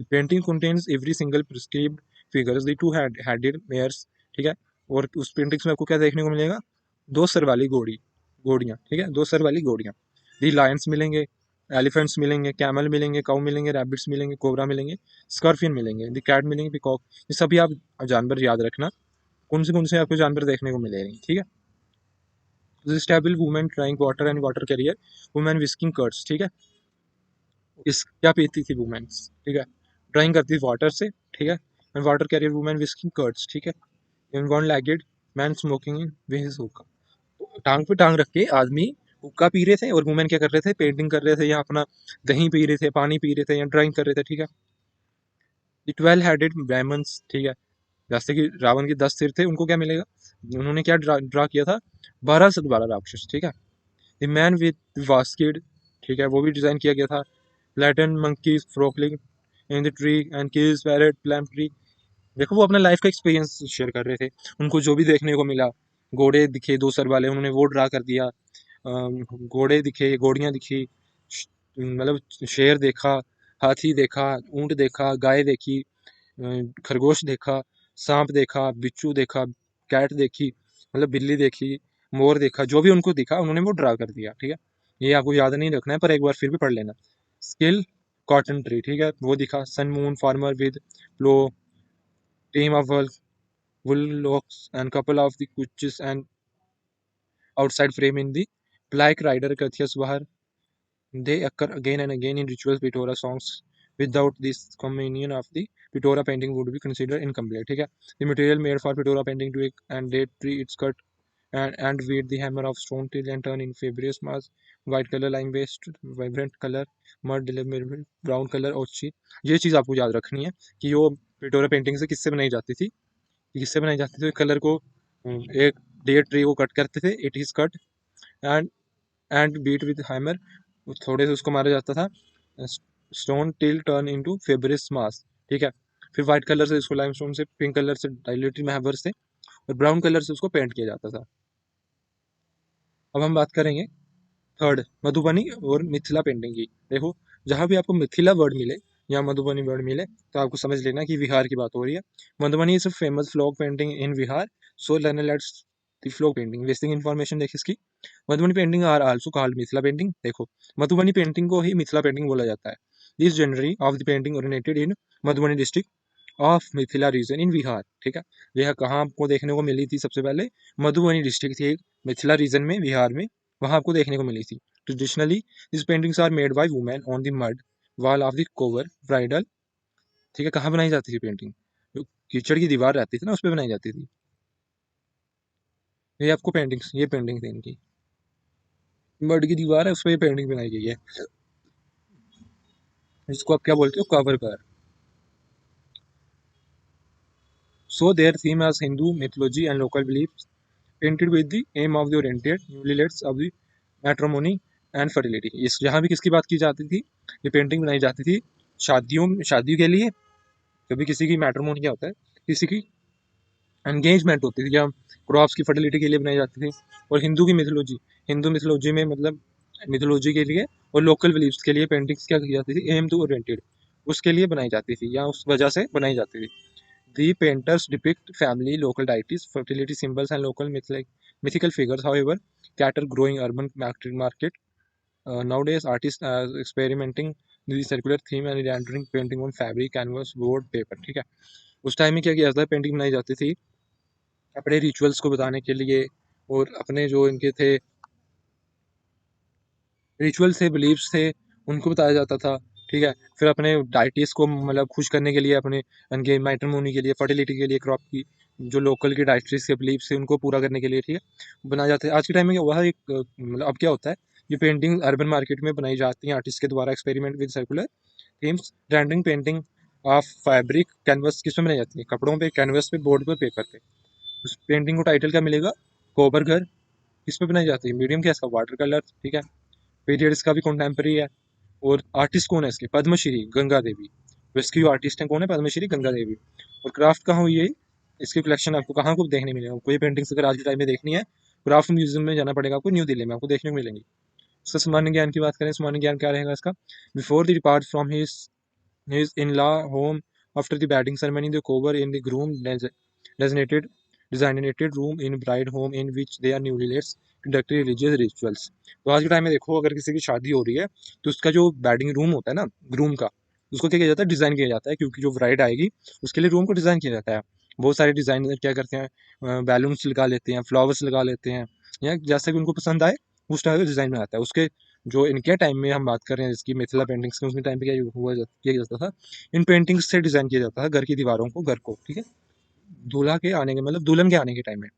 Painting contains every single prescribed figures the two headed mares, ठीक है। और उस पेंटिंग्स में आपको क्या देखने को मिलेगा? दो सर वाली घोड़ियाँ, ठीक है, दो सर वाली घोड़ियाँ। दी लायंस मिलेंगे, एलिफेंट्स मिलेंगे, कैमल मिलेंगे, काऊ मिलेंगे, रैबिट्स मिलेंगे, कोबरा मिलेंगे, स्कॉर्पियन मिलेंगे, दी कैट मिलेंगे, पिकॉक। ये सभी आप जानवर याद रखना, कौन से आपको जानवर देखने को मिलेंगे, ठीक है। Stable women drawing water and water career, women whisking curds, ठीक है। इस क्या पीती थी वुमेन्स, ठीक है? ड्राइंग करती थी वाटर से, ठीक है। And water career women whisking curds, ठीक है। In one legged man smoking in with हुक्का, टांग पे टांग रख के आदमी हुक्का पी रहे थे, और वुमेन क्या कर रहे थे? पेंटिंग कर रहे थे, या अपना दही पी रहे थे, पानी पी रहे थे, या ड्राइंग कर रहे थे, ठीक है। ट्वेल्व हेडेड ब्राह्मण्स, ठीक है। जैसे कि रावण के 10 सिर थे, उनको क्या मिलेगा? उन्होंने क्या ड्रा किया था? 12 से 12 राक्षस, ठीक है। द मैन विद वास्केड, ठीक है, वो भी डिजाइन किया गया था। लैटन monkeys frolicking in the tree and kills parrot plum tree. देखो वो अपना लाइफ का एक्सपीरियंस शेयर कर रहे थे, उनको जो भी देखने को मिला। घोड़े दिखे दो सर वाले, उन्होंने वो ड्रा कर दिया। घोड़े दिखे, घोड़ियाँ दिखी, मतलब शेर देखा, हाथी देखा, ऊंट देखा, गाय देखी, खरगोश देखा, सांप देखा, बिच्छू देखा, कैट देखी, मतलब बिल्ली देखी, मोर देखा। जो भी उनको दिखा उन्होंने वो ड्रा कर दिया, ठीक है। ये आपको याद नहीं रखना है, पर एक बार फिर भी पढ़ लेना। स्किल कॉटन ट्री, ठीक है, वो दिखा। Sun moon farmer with low team of bullocks and couple of the coaches and outside frame in the Black Rider Kathiyas Bahar. They occur again and again in rituals Pitora songs. Without this communion of the Pitora painting would be considered incomplete. ठीक है? The material made for Pitora painting to and date tree its cut and weed the hammer of stone till and turn in fibrous mass, white color lime based, vibrant color, mud deliverable, brown color ochi। ये चीज़ आपको याद रखनी है कि वो Pitroda painting से किससे बनाई जाती थी? किससे बनाई जाती थी? कलर को एक डेयर ट्री को कट करते थे, it is cut and beat with hammer, थोड़े से उसको मारा जाता था, स्टोन टिल टर्न इनटू फेब्रिस मास, ठीक है। फिर व्हाइट कलर से इसको लाइमस्टोन से, पिंक कलर से डाइल्यूटेड हैमर से, और ब्राउन कलर से उसको पेंट किया जाता था। अब हम बात करेंगे थर्ड, मधुबनी और मिथिला पेंटिंग की। देखो, जहाँ भी आपको मिथिला वर्ड मिले या मधुबनी वर्ड मिले तो आपको समझ लेना कि बिहार की बात हो रही है। Madhubani is a famous folk painting in Bihar, so learn let's the folk painting. Basic information देखिए इसकी। Madhubani painting are also called Mithila painting. देखो, मधुबनी पेंटिंग को ही मिथिला पेंटिंग बोला जाता है। This generally of the painting originated in Madhubani district of Mithila region in Bihar. ठीक है, यह कहाँ आपको देखने को मिली थी? सबसे पहले मधुबनी डिस्ट्रिक्ट थी एक, मिथिला रीजन में, बिहार में, वहां आपको देखने को मिली थी। Traditionally this paintings are made by women on the mud wall of the kohbar bridal. ठीक है, कहाँ बनाई जाती थी पेंटिंग? जो कीचड़ की दीवार रहती थी ना, उस पर बनाई जाती थी। ये आपको पेंटिंग्स, ये पेंटिंग थी इनकी। मड की दीवार है, उस पर ये पेंटिंग बनाई गई है। इसको आप क्या बोलते हो? कवर पर। So their theme as Hindu mythology and local beliefs, painted with the aim of the oriented newlyweds of the matrimony and fertility। इस जहाँ भी किसकी बात की जाती थी, ये पेंटिंग बनाई जाती थी शादियों के लिए। कभी किसी की मैट्रिमोनी क्या होता है, किसी की एंगेजमेंट होती थी, या क्रॉप्स की फर्टिलिटी के लिए बनाई जाती थी। और हिंदू मिथोलॉजी में मतलब मिथोलॉजी के लिए और लोकल बिलीफ्स के लिए पेंटिंग्स क्या की जाती थी? एम टू ओरिएंटेड, उसके लिए बनाई जाती थी या उस वजह से बनाई जाती थी। The painters depict family, local deities, fertility symbols, and local mythical figures. However, cater growing urban market. Nowadays, artists are experimenting with the circular theme and rendering painting on fabric, canvas, board, paper। ठीक है, उस time में क्या किया जाता है? Painting बनाई जाती थी अपने रिचुअल्स को बताने के लिए, और अपने जो इनके थे रिचुअल्स थे, बिलीव्स थे, उनको बताया जाता था। ठीक है, फिर अपने डाइटिस को मतलब खुश करने के लिए, अपने उनके मैट्रिमोनी के लिए, फर्टिलिटी के लिए, क्रॉप की जो लोकल की डाइट्रीज के बिलीव्स थे उनको पूरा करने के लिए, ठीक है, बनाया जाता है। आज के टाइम में क्या हुआ है, एक मतलब अब क्या होता है, ये पेंटिंग अर्बन मार्केट में बनाई जाती हैं आर्टिस्ट के द्वारा, experiment with circular themes, rendering painting of fabric, canvas किस में बनाई जाती है? कपड़ों पे, कैनवस पे, बोर्ड पे, पेपर पे। उस पेंटिंग को टाइटल क्या मिलेगा? कोबर घर। किस पे बनाई जाती है? मीडियम क्या है इसका? Water colour. ठीक है, पीरियड इसका भी कॉन्टेम्पररी है। और आर्टिस्ट कौन है इसके? पद्मश्री गंगा देवी। रेस्क्यू आर्टिस्ट है कौन है? पद्मश्री गंगा देवी। और क्राफ्ट कहाँ हुई है? इसकी कलेक्शन आपको कहाँ को देखने मिलेगा? आपको ये पेंटिंग्स अगर आज के टाइम में देखनी है, क्राफ्ट म्यूजियम में जाना पड़ेगा आपको, न्यू दिल्ली में आपको देखने को मिलेंगी। इसका सामान्य ज्ञान की बात करें, सामान्य ज्ञान क्या रहेगा इसका? Before the depart from his in-law home after the wedding ceremony, the cover in the groom designated designated room in bride home in which they are newlyweds conduct religious rituals। तो आज के टाइम में देखो, अगर किसी की शादी हो रही है तो उसका जो वेडिंग रूम होता है ना, ग्रूम का, उसको क्या किया जाता है? डिजाइन किया जाता है, क्योंकि जो ब्राइड आएगी उसके लिए रूम को डिजाइन किया जाता है। बहुत सारे डिजाइन क्या करते हैं, बैलून्स लगा लेते हैं, फ्लावर्स लगा लेते हैं, या जैसा कि उनको पसंद आए उस टाइप का डिजाइन में आता है। उसके जो इनके टाइम में हम बात कर रहे हैं जिसकी मिथिला पेंटिंग्स के, उसके टाइम पे क्या किया जाता था? इन पेंटिंग्स से डिजाइन किया जाता था घर की दीवारों को, घर को। ठीक है, दूल्हा के आने के मतलब दुल्हन के आने के टाइम में।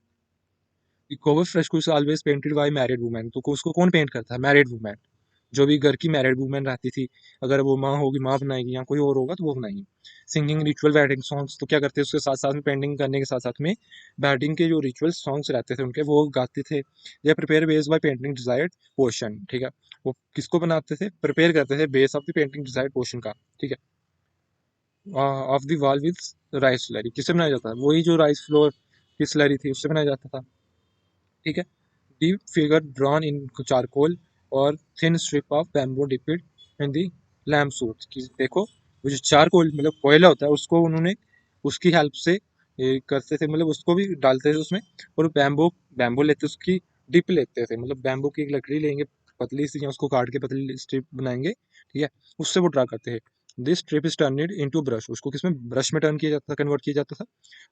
Kohbar fresco is always painted by married women. तो उसको कौन पेंट करता है? Married women. जो भी घर की मैरिड वुमेन रहती थी, अगर वो माँ होगी माँ बनाएगी, या कोई और होगा तो वो बनाएगी। सिंगिंग रिचुअल वेडिंग सॉन्ग्स, तो क्या करते हैं उसके साथ साथ में, पेंटिंग करने के साथ साथ में वेडिंग के जो रिचुअल सॉन्ग्स रहते थे उनके, वो गाते थे। ये prepare base by painting desired portion. ठीक है, वो किसको बनाते थे? प्रिपेयर करते थे base of the painting desired portion का। ठीक है, of the wall with rice slurry. किससे बनाया जाता है? वही जो राइस फ्लोर की स्लरी थी उससे बनाया जाता था। ठीक है, deep figure drawn in charcoal और thin strip of bamboo dipped in the lamp soot. देखो, वो जो चारकोल मतलब कोयला होता है, उसको उन्होंने उसकी हेल्प से ये करते थे, मतलब उसको भी डालते थे उसमें। और बैम्बू बैम्बू लेते उसकी डिप लेते थे, मतलब बैम्बू की एक लकड़ी लेंगे पतली सी, या उसको काट के पतली स्ट्रिप बनाएंगे। ठीक है, उससे वो ड्रा करते हैं। This strip is turn into brush. उसको किसमें? ब्रश में टर्न किया जाता था, कन्वर्ट किया जाता था।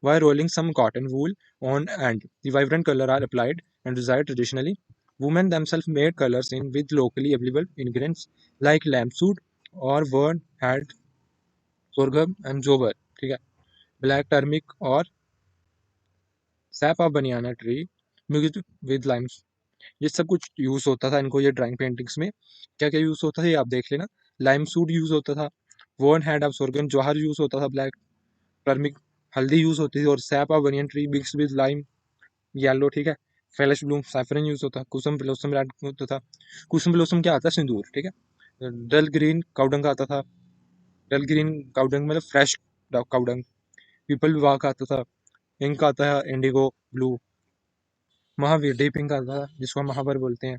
By rolling some cotton wool on and the vibrant color are applied and desired traditionally. Women themselves made colors in with locally available ingredients like lamb seed or word had sorghum and jowar। ठीक है, black turmeric और sap of बनियाना tree mixed with Lyme's. ये सब कुछ use होता था इनको, ये ड्राइंग पेंटिंग्स में क्या क्या यूज होता था ये आप देख लेना। लाइम सूड यूज होता था, वन हैड ऑफ सोरगन जवाहर यूज होता था, ब्लैक टर्मिक हल्दी यूज होती थी, और sap of banyan tree mix with lime yellow. ठीक है, फ्लैश ब्लूम सैफरन यूज होता है, कुसुम ब्लॉसम रेड होता था। कुसुम ब्लॉसम क्या आता है? सिंदूर। ठीक है, डल ग्रीन काउडंग आता था। डल ग्रीन काउडंग मतलब फ्रेश काउडंग। पीपल विवाह का आता था। इंक आता है इंडिगो ब्लू। महावीर डीप इंक आता था, जिसको हम महावर बोलते हैं।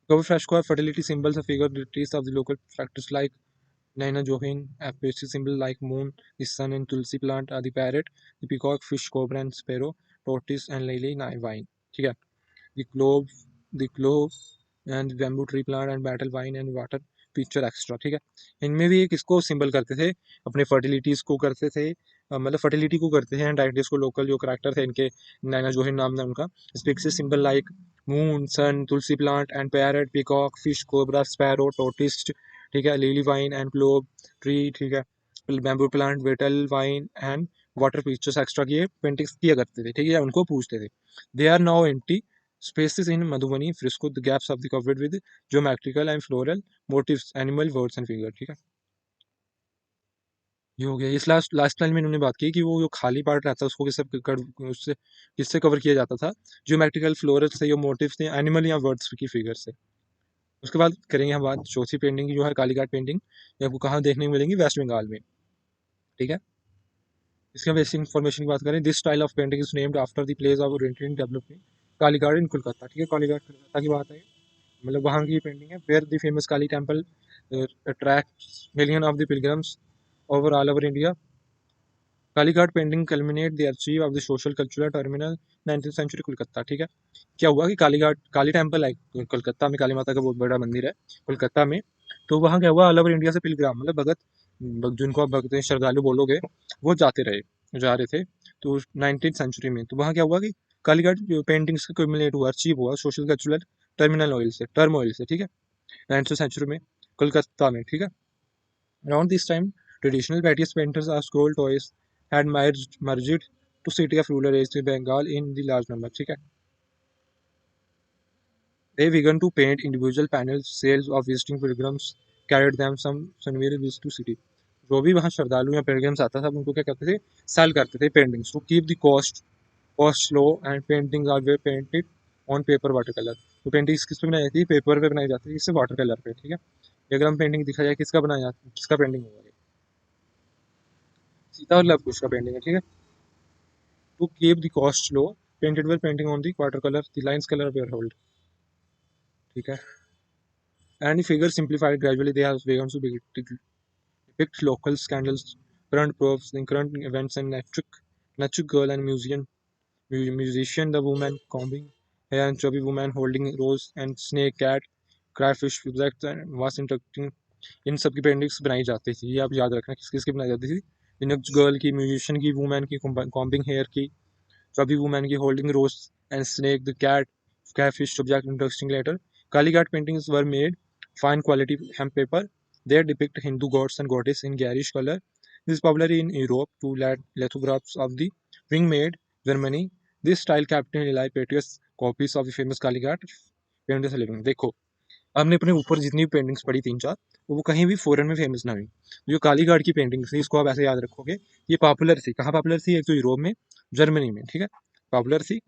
cover fresco are fertility symbols, a figure trees of the local practice like Naina Johin, a pastry symbol like moon, the sun and tulsi plant are the parrot, the peacock, fish, cobra and sparrow, tortoise and lily, vine. ठीक है. The globe and bamboo tree plant and battle wine and water picture extra. ठीक है. इनमें भी एक इसको symbol करते थे, अपने फर्टिलिटीज को करते थे, मतलब फर्टिलिटी को करते हैं, डायनेटिक्स को लोकल जो करेक्टर थे इनके, नैना जोहिर नाम था उनका, स्पीक से symbol like moon sun tulsi plant and parrot peacock fish cobra sparrow tortoise. ठीक है. Lily vine and globe tree. ठीक है. Bamboo plant betel vine and water pictures extra किए पेंटिंग्स किया करते थे. ठीक है. उनको पूछते थे. They are now empty spaces in Madhubani fresco, the gaps of the covered with geometrical and floral motifs, animal words and figure. ठीक है. ये हो गया. इस लास्ट लास्ट लाइन में इन्होंने बात की कि वो जो खाली पार्ट रहता है उसको उससे किससे कवर किया जाता था, जियोमेट्रिकल फ्लोरल से, जो मोटिव थे, एनिमल या वर्ड्स की फिगर से. उसके बाद करेंगे हम बात चौथी पेंटिंग की जो है कालीघाट पेंटिंग. ये आपको कहाँ देखने को मिलेंगी, वेस्ट बंगाल में. ठीक है. इसके बेसिक इन्फॉर्मेशन की बात करें, this style of painting is named after the place of development Kalighat in Kolkata. ठीक है. कालीघाट कोलकाता की बात है, मतलब वहाँ की पेंटिंग है. Where the famous Kali temple attracts million of the pilgrims over all over India. Kalighat painting culminate the achieve of the social cultural terminal 19th century Kolkata. ठीक है. क्या हुआ कि कालीघाट काली टेम्पल है कोलकाता में, काली माता का बहुत बड़ा मंदिर है कोलकाता में. तो वहाँ क्या हुआ, ऑल ओवर इंडिया से पिलग्राम मतलब जिनको आप भगत श्रद्धालु बोलोगे, वो जा रहे थे. तो 19th सेंचुरी में तो वहाँ क्या हुआ कि कालीघाट पेंटिंग्स का कम्युलेट हुआ, अचीव हुआ सोशल कल्चरल टर्म ऑयल से. ठीक है. 19th सेंचुरी में कोलकाता में. ठीक है. Around this time, traditional Battiest painters or scroll toys had merged to city of rural areas in Bengal in the large number. ठीक है. They began to paint individual panels, sales of visiting pilgrims carried them some somewhere visit to city. जो भी वहाँ श्रद्धालु या pilgrims आता था उनको क्या करते थे, सेल करते थे paintings to keep the cost low and paintings are way painted on paper water colour. तो पेंटिंग्स किस पे बनाई जाती है, पेपर पे बनाई जाती है, इससे वाटर कलर पे. ठीक है. अगर हम पेंटिंग दिखा जाए किसका बनाया जाता है, किसका पेंटिंग होगा, सीता और लव कुश का पेंटिंग है. ठीक है. To keep the cost low painted well painting on the water colour the lines colour were hold. ठीक है. And figure simplified gradually they have begun to depict local scandals, current proofs, the current events and natural girl and musician, the woman combing hair and chubby woman holding rose and snake cat, crayfish subject and was interacting. इन सब की paintings बनाई जाती थी. ये आप याद रखना किस किस की बनाई जाती थी, लिनक्स गर्ल की, म्यूजिशियन की, वुमेन की, कॉम्बिंग हेयर की, चबी वुमेन की, holding rose and snake the cat, catfish subject interesting later. Kalighat paintings were made fine quality hemp paper. They depict Hindu gods and goddess in garish color. This is popular in Europe to lithographs of the ring made Germany. This style captain Eli Patrius copies of the famous Kalighat paintings are living. देखो, हमने अपने ऊपर जितनी भी paintings पढ़ी तीन चार, वो कहीं भी फॉरेन में फेमस ना हुई. जो कालीघाट की पेंटिंग्स थी इसको आप ऐसे याद रखोगे, ये पॉपुलर थी. कहाँ पॉपुलर थी, एक तो यूरोप में, जर्मनी में. ठीक है. पॉपुलर थी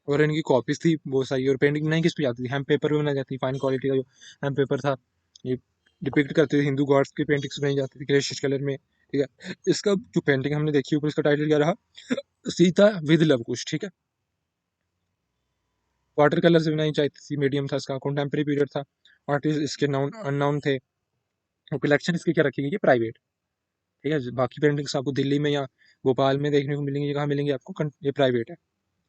और इनकी कॉपीज थी बहुत सारी. और पेंटिंग नहीं किस पे जाती थी, हैम पेपर पे बनाई जाती थी. फाइन क्वालिटी का जो हैम पेपर था, ये डिपिक्ट करते थे हिंदू गॉड्स की पेंटिंग्स बनाई जाती थी ग्रेशिश कलर में. ठीक है. इसका जो पेंटिंग हमने देखी ऊपर, इसका टाइटल क्या रहा, सीता विद लव कुश. ठीक है. वाटर कलर से बनाई जाती थी, मीडियम था इसका, कॉन्टेम्प्रेरी पीरियड था, आर्टिस्ट इसके नाउन अननाउन थे. और कलेक्शन इसकी क्या रखी गई है, प्राइवेट. ठीक है. बाकी पेंटिंग्स आपको दिल्ली में या भोपाल में देखने को मिलेंगी, ये कहाँ मिलेंगी आपको, ये प्राइवेट है,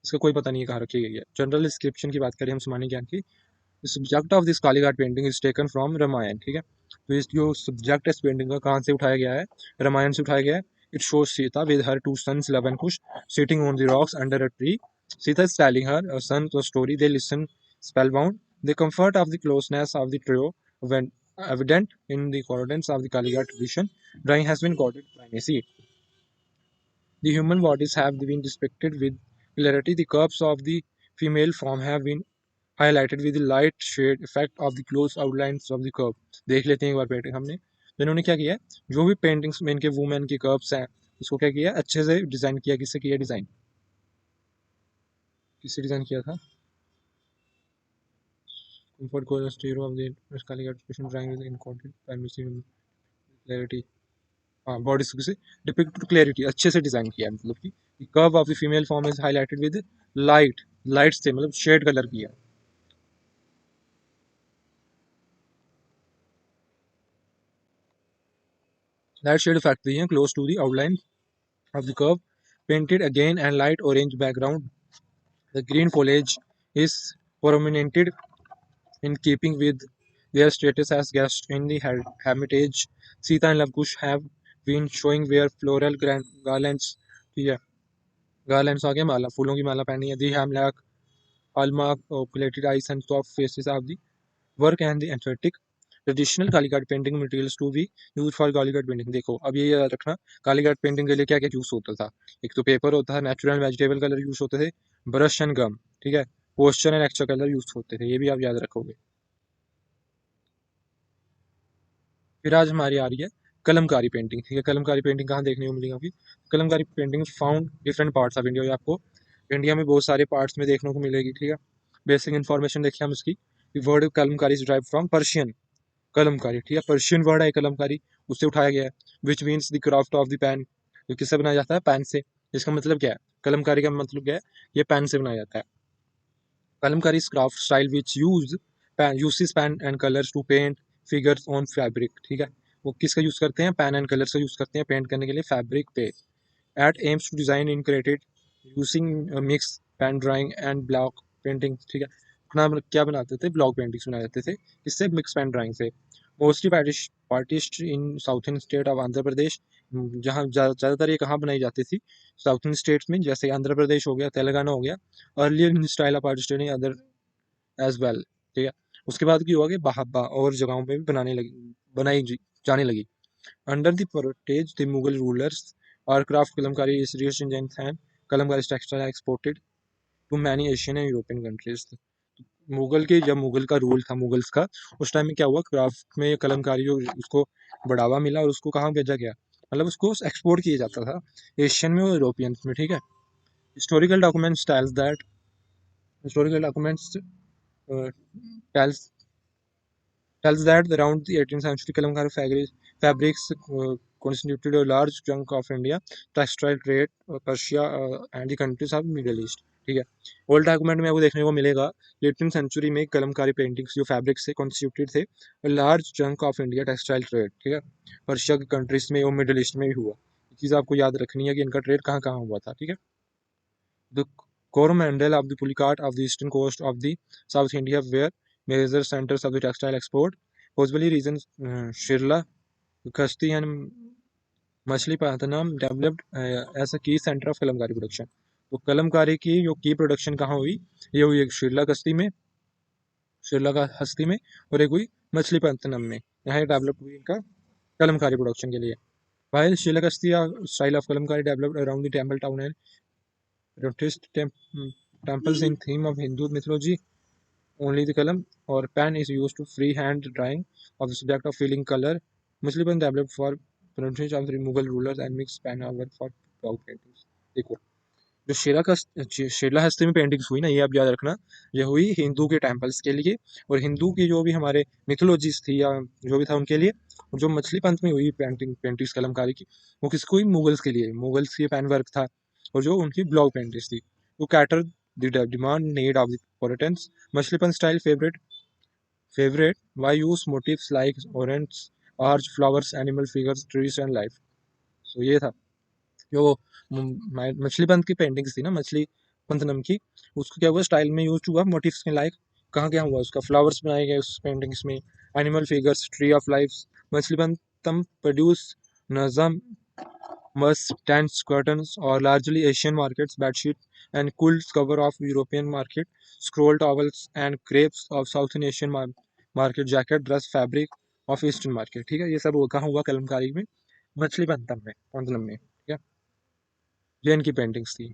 इसका कोई पता नहीं है कहाँ रखी गई है. जनरल डिस्क्रिप्शन की बात करें हम सामान्य ज्ञान की, subject of this Kalighat painting is taken from Ramayan. ठीक है. तो इस जो सब्जेक्ट है इस पेंटिंग का कहाँ से उठाया गया है, रामायण से उठाया गया है. It shows Sita with her two sons Luv and Kush sitting on the rocks under a tree. Sita is telling her son the story. They listen spellbound. The comfort of the closeness of the trio when evident in the coordinates of the Kalighat tradition. Drawing has been guarded primacy. The human bodies have been depicted with clarity. The curves of the female form have been highlighted with the light shade effect of the close outlines of the curve. देख लेते हैं एक बार painting हमने. तो इन्होंने क्या किया है, जो भी पेंटिंग्स में इनके वुमेन की कर्व्स हैं उसको क्या किया, अच्छे से डिजाइन किया. किससे किया डिजाइन, किससे डिजाइन किया था, comfort goes zero of the Kalighat expression drawing with encoded primacy clarity. हाँ, बॉडी से डिपिक्ट टू क्लैरिटी, अच्छे से डिजाइन किया है. मतलब कि curve of the female form is highlighted with light, light से मतलब शेड कलर किया. लाइट शेड इफेक्ट दी है close to the outline of the curve, painted again and light orange background, the green foliage is prominented in keeping with their status as guests in the hermitage. Sita and Lavkush have been showing their floral garlands. ठीक है, garlands आ गया, माला, फूलों की माला पहनी है. The hemlock, hallmark, opulated eyes and soft faces of the work and the aesthetic. Traditional Kalighat painting materials to be use for Kalighat painting. देखो अब ये याद रखना, कालीघाट पेंटिंग के लिए क्या क्या यूज होता था. एक तो पेपर होता है, नेचुरल वेजिटेबल कलर यूज होते थे, ब्रश एंड गम. ठीक है, poster and extra colour use होते थे, ये भी आप याद रखोगे. फिर आज हमारी आ रही है कलमकारी पेंटिंग. ठीक है, कलमकारी पेंटिंग कहाँ देखने को मिलेगी आपकी. Kalamkari painting found different parts of India. आपको इंडिया में बहुत सारे पार्ट्स में देखने को मिलेगी. ठीक है, बेसिक इन्फॉर्मेशन देखिए हम इसकी. Word Kalamkari is drive from Persian Kalamkari. ठीक है, पर्शियन वर्ड है कलमकारी, उससे उठाया गया है. Which means the craft of the pen, जो किससे बनाया जाता है, पेन से. इसका मतलब क्या है, कलमकारी का मतलब क्या है, ये पेन से बनाया जाता है. Kalamkari craft style which use pen and colours to paint figures on fabric. ठीक है, वो किसका यूज करते हैं, पेन एंड कलर्स का यूज करते हैं पेंट करने के लिए फैब्रिक पे. It aims to design in created using mix pen drawing and block painting. ठीक है, अपना क्या बनाते थे, ब्लॉक पेंटिंग्स बनाए जाते थे, इससे मिक्स पेन ड्राइंग से. Mostly practised in southern state of Andhra Pradesh. जहाँ ज़्यादातर ये कहाँ बनाई जाती थी, साउथर्न स्टेट्स में, जैसे आंध्र प्रदेश हो गया, तेलंगाना हो गया. Earlier in style of artist in other as well. ठीक है, उसके बाद क्या हुआ कि बहाबा और जगहों पे भी जाने लगी. Under the protege the Mughal rulers और craft Kalamkari is rich in Jain Kalamkari textile exported to many Asian and European countries. Mughal के जब मुगल का रूल था, मुगल्स का, उस टाइम में क्या हुआ, क्राफ्ट में कलमकारी उसको बढ़ावा मिला और उसको कहाँ भेजा गया, मतलब उसको एक्सपोर्ट किया जाता था एशियन में और यूरोपियंस में. ठीक है, historical documents tells that historical documents tells tells that around the 18th century, Kalamkari fabrics constituted a large chunk of India textile trade, Persia and the countries of Middle East. ठीक है, old document में आपको देखने को मिलेगा 18th century में Kalamkari paintings जो fabric से कॉन्स्टिट्यूटेड थे, large chunk of India textile trade. ठीक है, पर्शिया की कंट्रीज में और मिडिल ईस्ट में भी हुआ. ये चीज़ आपको याद रखनी है कि इनका ट्रेड कहाँ कहाँ हुआ था. ठीक है, the Coromandel of the Pulicat of the eastern coast of the South India were major centers of the textile export. Possibly regions Shirla, Kashti and Machlipatanam developed as a key center of Kalamkari production. तो कलमकारी की जो की production कहाँ हुई, ये हुई एक शिरला कश्ती में, श्रीलंका हस्ती में, और एक हुई मछलीपट्टनम में. यहाँ डेवलप हुई इनका कलमकारी प्रोडक्शन के लिए. While Sri style of kalamkari developed around the temple town and Buddhist temples in theme of Hindu mythology, only the kalam or pen is used to freehand drawing of the subject of filling color. Muslim developed for pronunciation of the Mughal rulers and mixed pen over for proud paintings. देखो, जो शेरला हस्ती में paintings हुई ना, ये आप याद रखना, ये हुई हिंदू के टेम्पल्स के लिए और हिंदू की जो भी हमारे मिथोलॉजीज थी या जो भी था उनके लिए. और जो मछली पंथ में हुई पेंटिंग्स कलमकारी की, वो किसको हुई, मुगल्स के लिए. मुगल्स की पेन वर्क था और जो उनकी ब्लॉक पेंटिंग्स थी, वो cater the demand need of the पोलिटेंस. मछली पंथ style favourite why use motifs like orange, arch, flowers, animal figures, trees and life. So ये था जो मछली पंथ की पेंटिंग्स थी ना, मछली पंथनम की, उसको क्या हुआ, स्टाइल में यूज हुआ मोटिव्स के लाइक. कहाँ क्या हुआ, उसका फ्लावर्स बनाए गए उस पेंटिंग्स में, animal figures, tree of life. मछली पंथम प्रोड्यूस नजम मस टेंट्स कर्टन्स और largely Asian markets bedsheet and quilts cover of European market, scroll towels and crepes of South Asian market, jacket dress fabric of eastern market. ठीक है, ये सब कहाँ हुआ, कलमकारी में, मछली पंथनम में. ठीक है, ये इनकी पेंटिंग्स थी.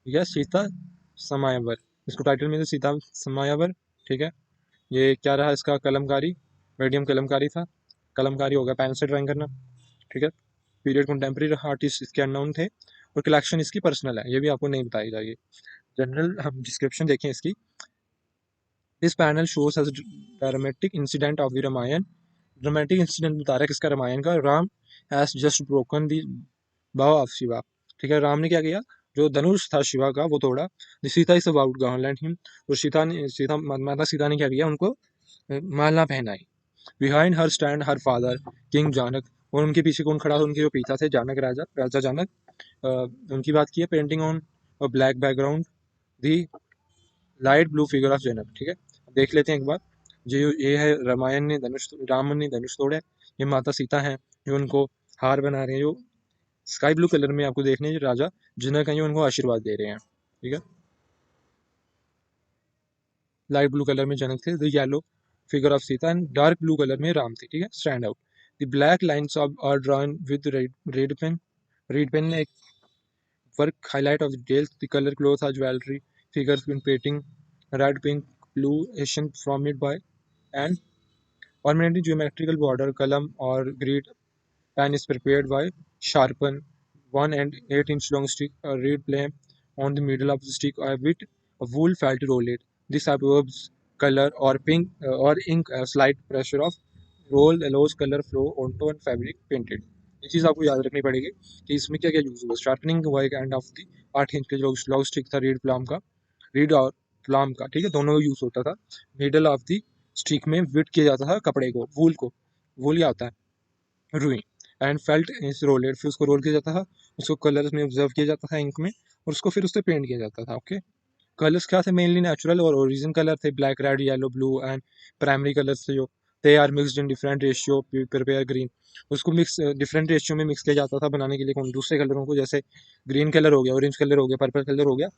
ठीक है, सीता समायावर, इसको टाइटल में से सीता समायावर. ठीक है, ये क्या रहा इसका, कलमकारी, मीडियम कलमकारी था. कलमकारी हो गया पेन से ड्राइंग करना. ठीक है, पीरियड कंटेम्प्रेरी आर्टिस्ट इसके अननोन थे और कलेक्शन इसकी पर्सनल है, ये भी आपको नहीं बताई जाएगी. जनरल हम डिस्क्रिप्शन देखें इसकी. This panel shows as dramatic incident of the Ramayana. Dramatic incident बता रहा है किसका, रामायण का. Ram has just broken the bow of Shiva. ठीक है, राम ने क्या किया, जो धनुष था शिवा का वो तोड़ा. Sita is about gone land him, और सीता माता सीता ने क्या किया, उनको माला पहनाई। Behind her stand her father king Janak, और उनके पीछे कौन खड़ा था, उनके जो पिता थे जानक राजा, राजा जानक। उनकी बात की है। Painting on a black background the light blue figure of Janak, ठीक है। देख लेते हैं एक बार। जो ये है रामायण ने धनुष, राम ने धनुष तोड़ा है। ये माता सीता हैं जो उनको हार बना रहे हैं, जो स्काई ब्लू कलर में आपको देखने जो राजा जनक हैं जो उनको आशीर्वाद दे रहे हैं, ठीक है। लाइट ब्लू कलर में जनक थे, the yellow figure of Sita, and dark blue colour में राम थे, ठीक है। Stand out the black lines of are drawn with red pen, red pen ने एक work highlight of the details. The color clothes are jewelry, figures in painting, red, pink, blue, Asian from it by, and ornamented geometrical border column or grid pen is prepared by sharpen 1 and 8 inch long stick, a red flame on the middle of the stick, a wool felt roll it. This absorbs color or pink or ink, a slight pressure of roll allows color flow onto a fabric painted. ये चीज़ आपको याद रखनी पड़ेगी कि इसमें क्या क्या use हुआ। शार्पनिंग हुआ एक एंड ऑफ द 8 इंच के जो लॉग स्टिक था रीड प्लाम का, रीड और प्लाम का, ठीक है, दोनों का यूज होता था। मिडल ऑफ द स्टिक में विट किया जाता था कपड़े को, वूल को, वूल क्या होता है, रुई, एंड फेल्ट इज रोलेड, फिर उसको रोल किया जाता था, उसको कलर्स में ऑब्जर्व किया जाता था इंक में, और उसको फिर उससे पेंट किया जाता था। ओके, कलर्स क्या थे, मेनली नेचुरल और ओरिजिन कलर थे, black red yellow blue, and primary colours थे जो they are mixed in different ratio prepare green, उसको मिक्स डिफरेंट रेशियो में मिक्स किया जाता था बनाने के लिए कौन दूसरे कलरों को, जैसे ग्रीन कलर हो गया, ऑरेंज कलर हो गया, पर्पल कलर हो गया,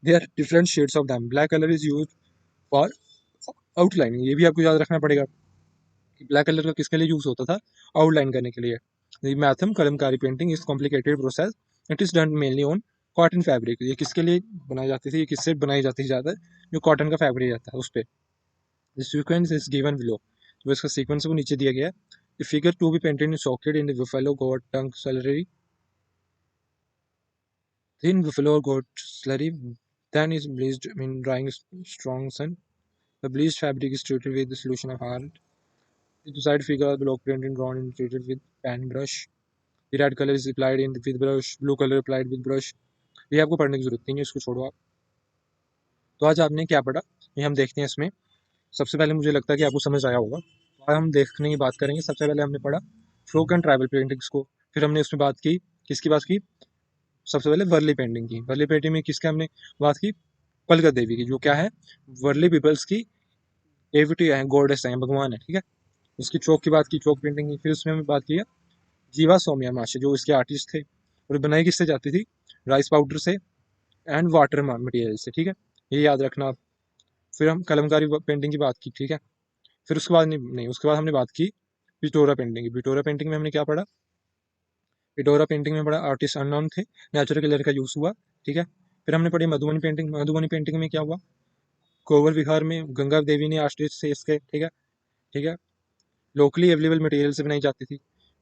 they are different shades of them. Black colour is use for outlining, ये भी आपको याद रखना पड़ेगा कि ब्लैक कलर का किसके लिए यूज होता था, आउटलाइन करने के लिए। मैथम Kalamkari painting is complicated process, it is done mainly on cotton fabric, ये किसके लिए बनाई जाती थी, ये किससे बनाई जाती थी ज़्यादा, जो कॉटन का फैब्रिक रहता है उस पर। The sequence is given below, जो इसका सीक्वेंस है वो नीचे दिया गया है। The figure to be painted in socket in the buffalo goat tongue slurry, thin buffalo goat slurry, then is bleached in drying strong sun. The bleached fabric is treated with the solution of hard. The side figure of the block printing drawn and treated with pen brush. The red color is applied in with brush, blue color applied with brush. ये आपको पढ़ने की जरूरत नहीं है, इसको छोड़ो आप। तो आज आपने क्या पढ़ा ये हम देखते हैं इसमें। सबसे पहले मुझे लगता है कि आपको समझ आया होगा। आज हम देखने की बात करेंगे। सबसे पहले हमने पढ़ा फ्लोक एंड ट्राइबल पेंटिंग्स को, फिर हमने उसमें बात की, किसकी बात की, सबसे पहले वर्ली पेंटिंग की। वर्ली पेंटिंग में किसके हमने बात की, पलकत देवी की, जो क्या है, वर्ली पीपल्स की डेविटी है, गॉडेस है, भगवान है, ठीक है। उसकी चौक की बात की, चौक पेंटिंग की। फिर उसमें हमने बात की जीवा सौम्या माशे, जो इसके आर्टिस्ट थे, और बनाई किससे जाती थी, राइस पाउडर से एंड वाटर मटेरियल से, ठीक है, ये याद रखना आप। फिर हम कलमकारी पेंटिंग की बात की, ठीक है। फिर उसके बाद नहीं, उसके बाद हमने बात की पिटोरा पेंटिंग की। पिटोरा पेंटिंग में हमने क्या पढ़ा, पिटोरा पेंटिंग में पढ़ा आर्टिस्ट अननोन थे, नेचुरल कलर का यूज हुआ, ठीक है। फिर हमने पढ़ी मधुबनी पेंटिंग। मधुबनी पेंटिंग में क्या हुआ, कोवर विहार में गंगा देवी ने आर्टिस्ट से इसके, ठीक है, ठीक है, लोकली अवेलेबल मटेरियल से बनाई जाती थी।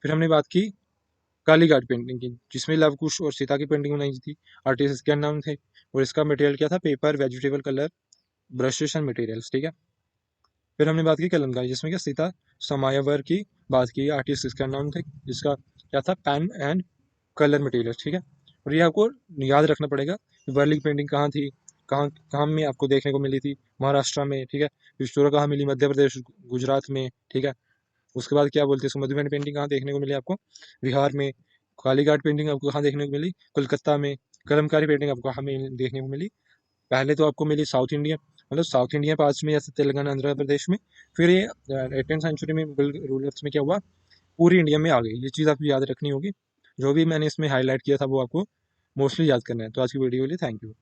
फिर हमने बात की कालीघाट पेंटिंग की, जिसमें लव कुश और सीता की पेंटिंग बनाई थी, आर्टिस्ट के नाम थे, और इसका मटेरियल क्या था, paper, vegetable colour, brushes and materials, ठीक है। फिर हमने बात की कलमकारी, जिसमें क्या सीता समायावर की बात की, आर्टिस्ट इसका नाम थे, जिसका क्या था, पेन एंड कलर मटेरियल, ठीक है। और ये आपको याद रखना पड़ेगा कि वर्ली की पेंटिंग कहाँ थी, कहाँ कहाँ में आपको देखने को मिली थी, महाराष्ट्र में, ठीक है। पिछोरा कहाँ मिली, मध्य प्रदेश गुजरात में, ठीक है। उसके बाद क्या बोलते हैं इसको, मधुबनी पेंटिंग कहाँ देखने को मिली आपको, बिहार में। कालीघाट पेंटिंग आपको कहाँ देखने को मिली, कोलकाता में। कलमकारी पेंटिंग आपको कहाँ देखने को मिली, पहले तो आपको मिली साउथ इंडिया, मतलब साउथ इंडिया पास में, जैसे तेलंगाना आंध्र प्रदेश में। फिर ये 18th सेंचुरी में मुगल रूलर्स में क्या हुआ, पूरी इंडिया में आ गई। ये चीज़ आपको याद रखनी होगी। जो भी मैंने इसमें हाईलाइट किया था वो आपको मोस्टली याद करना है। तो आज की वीडियो के लिए थैंक यू।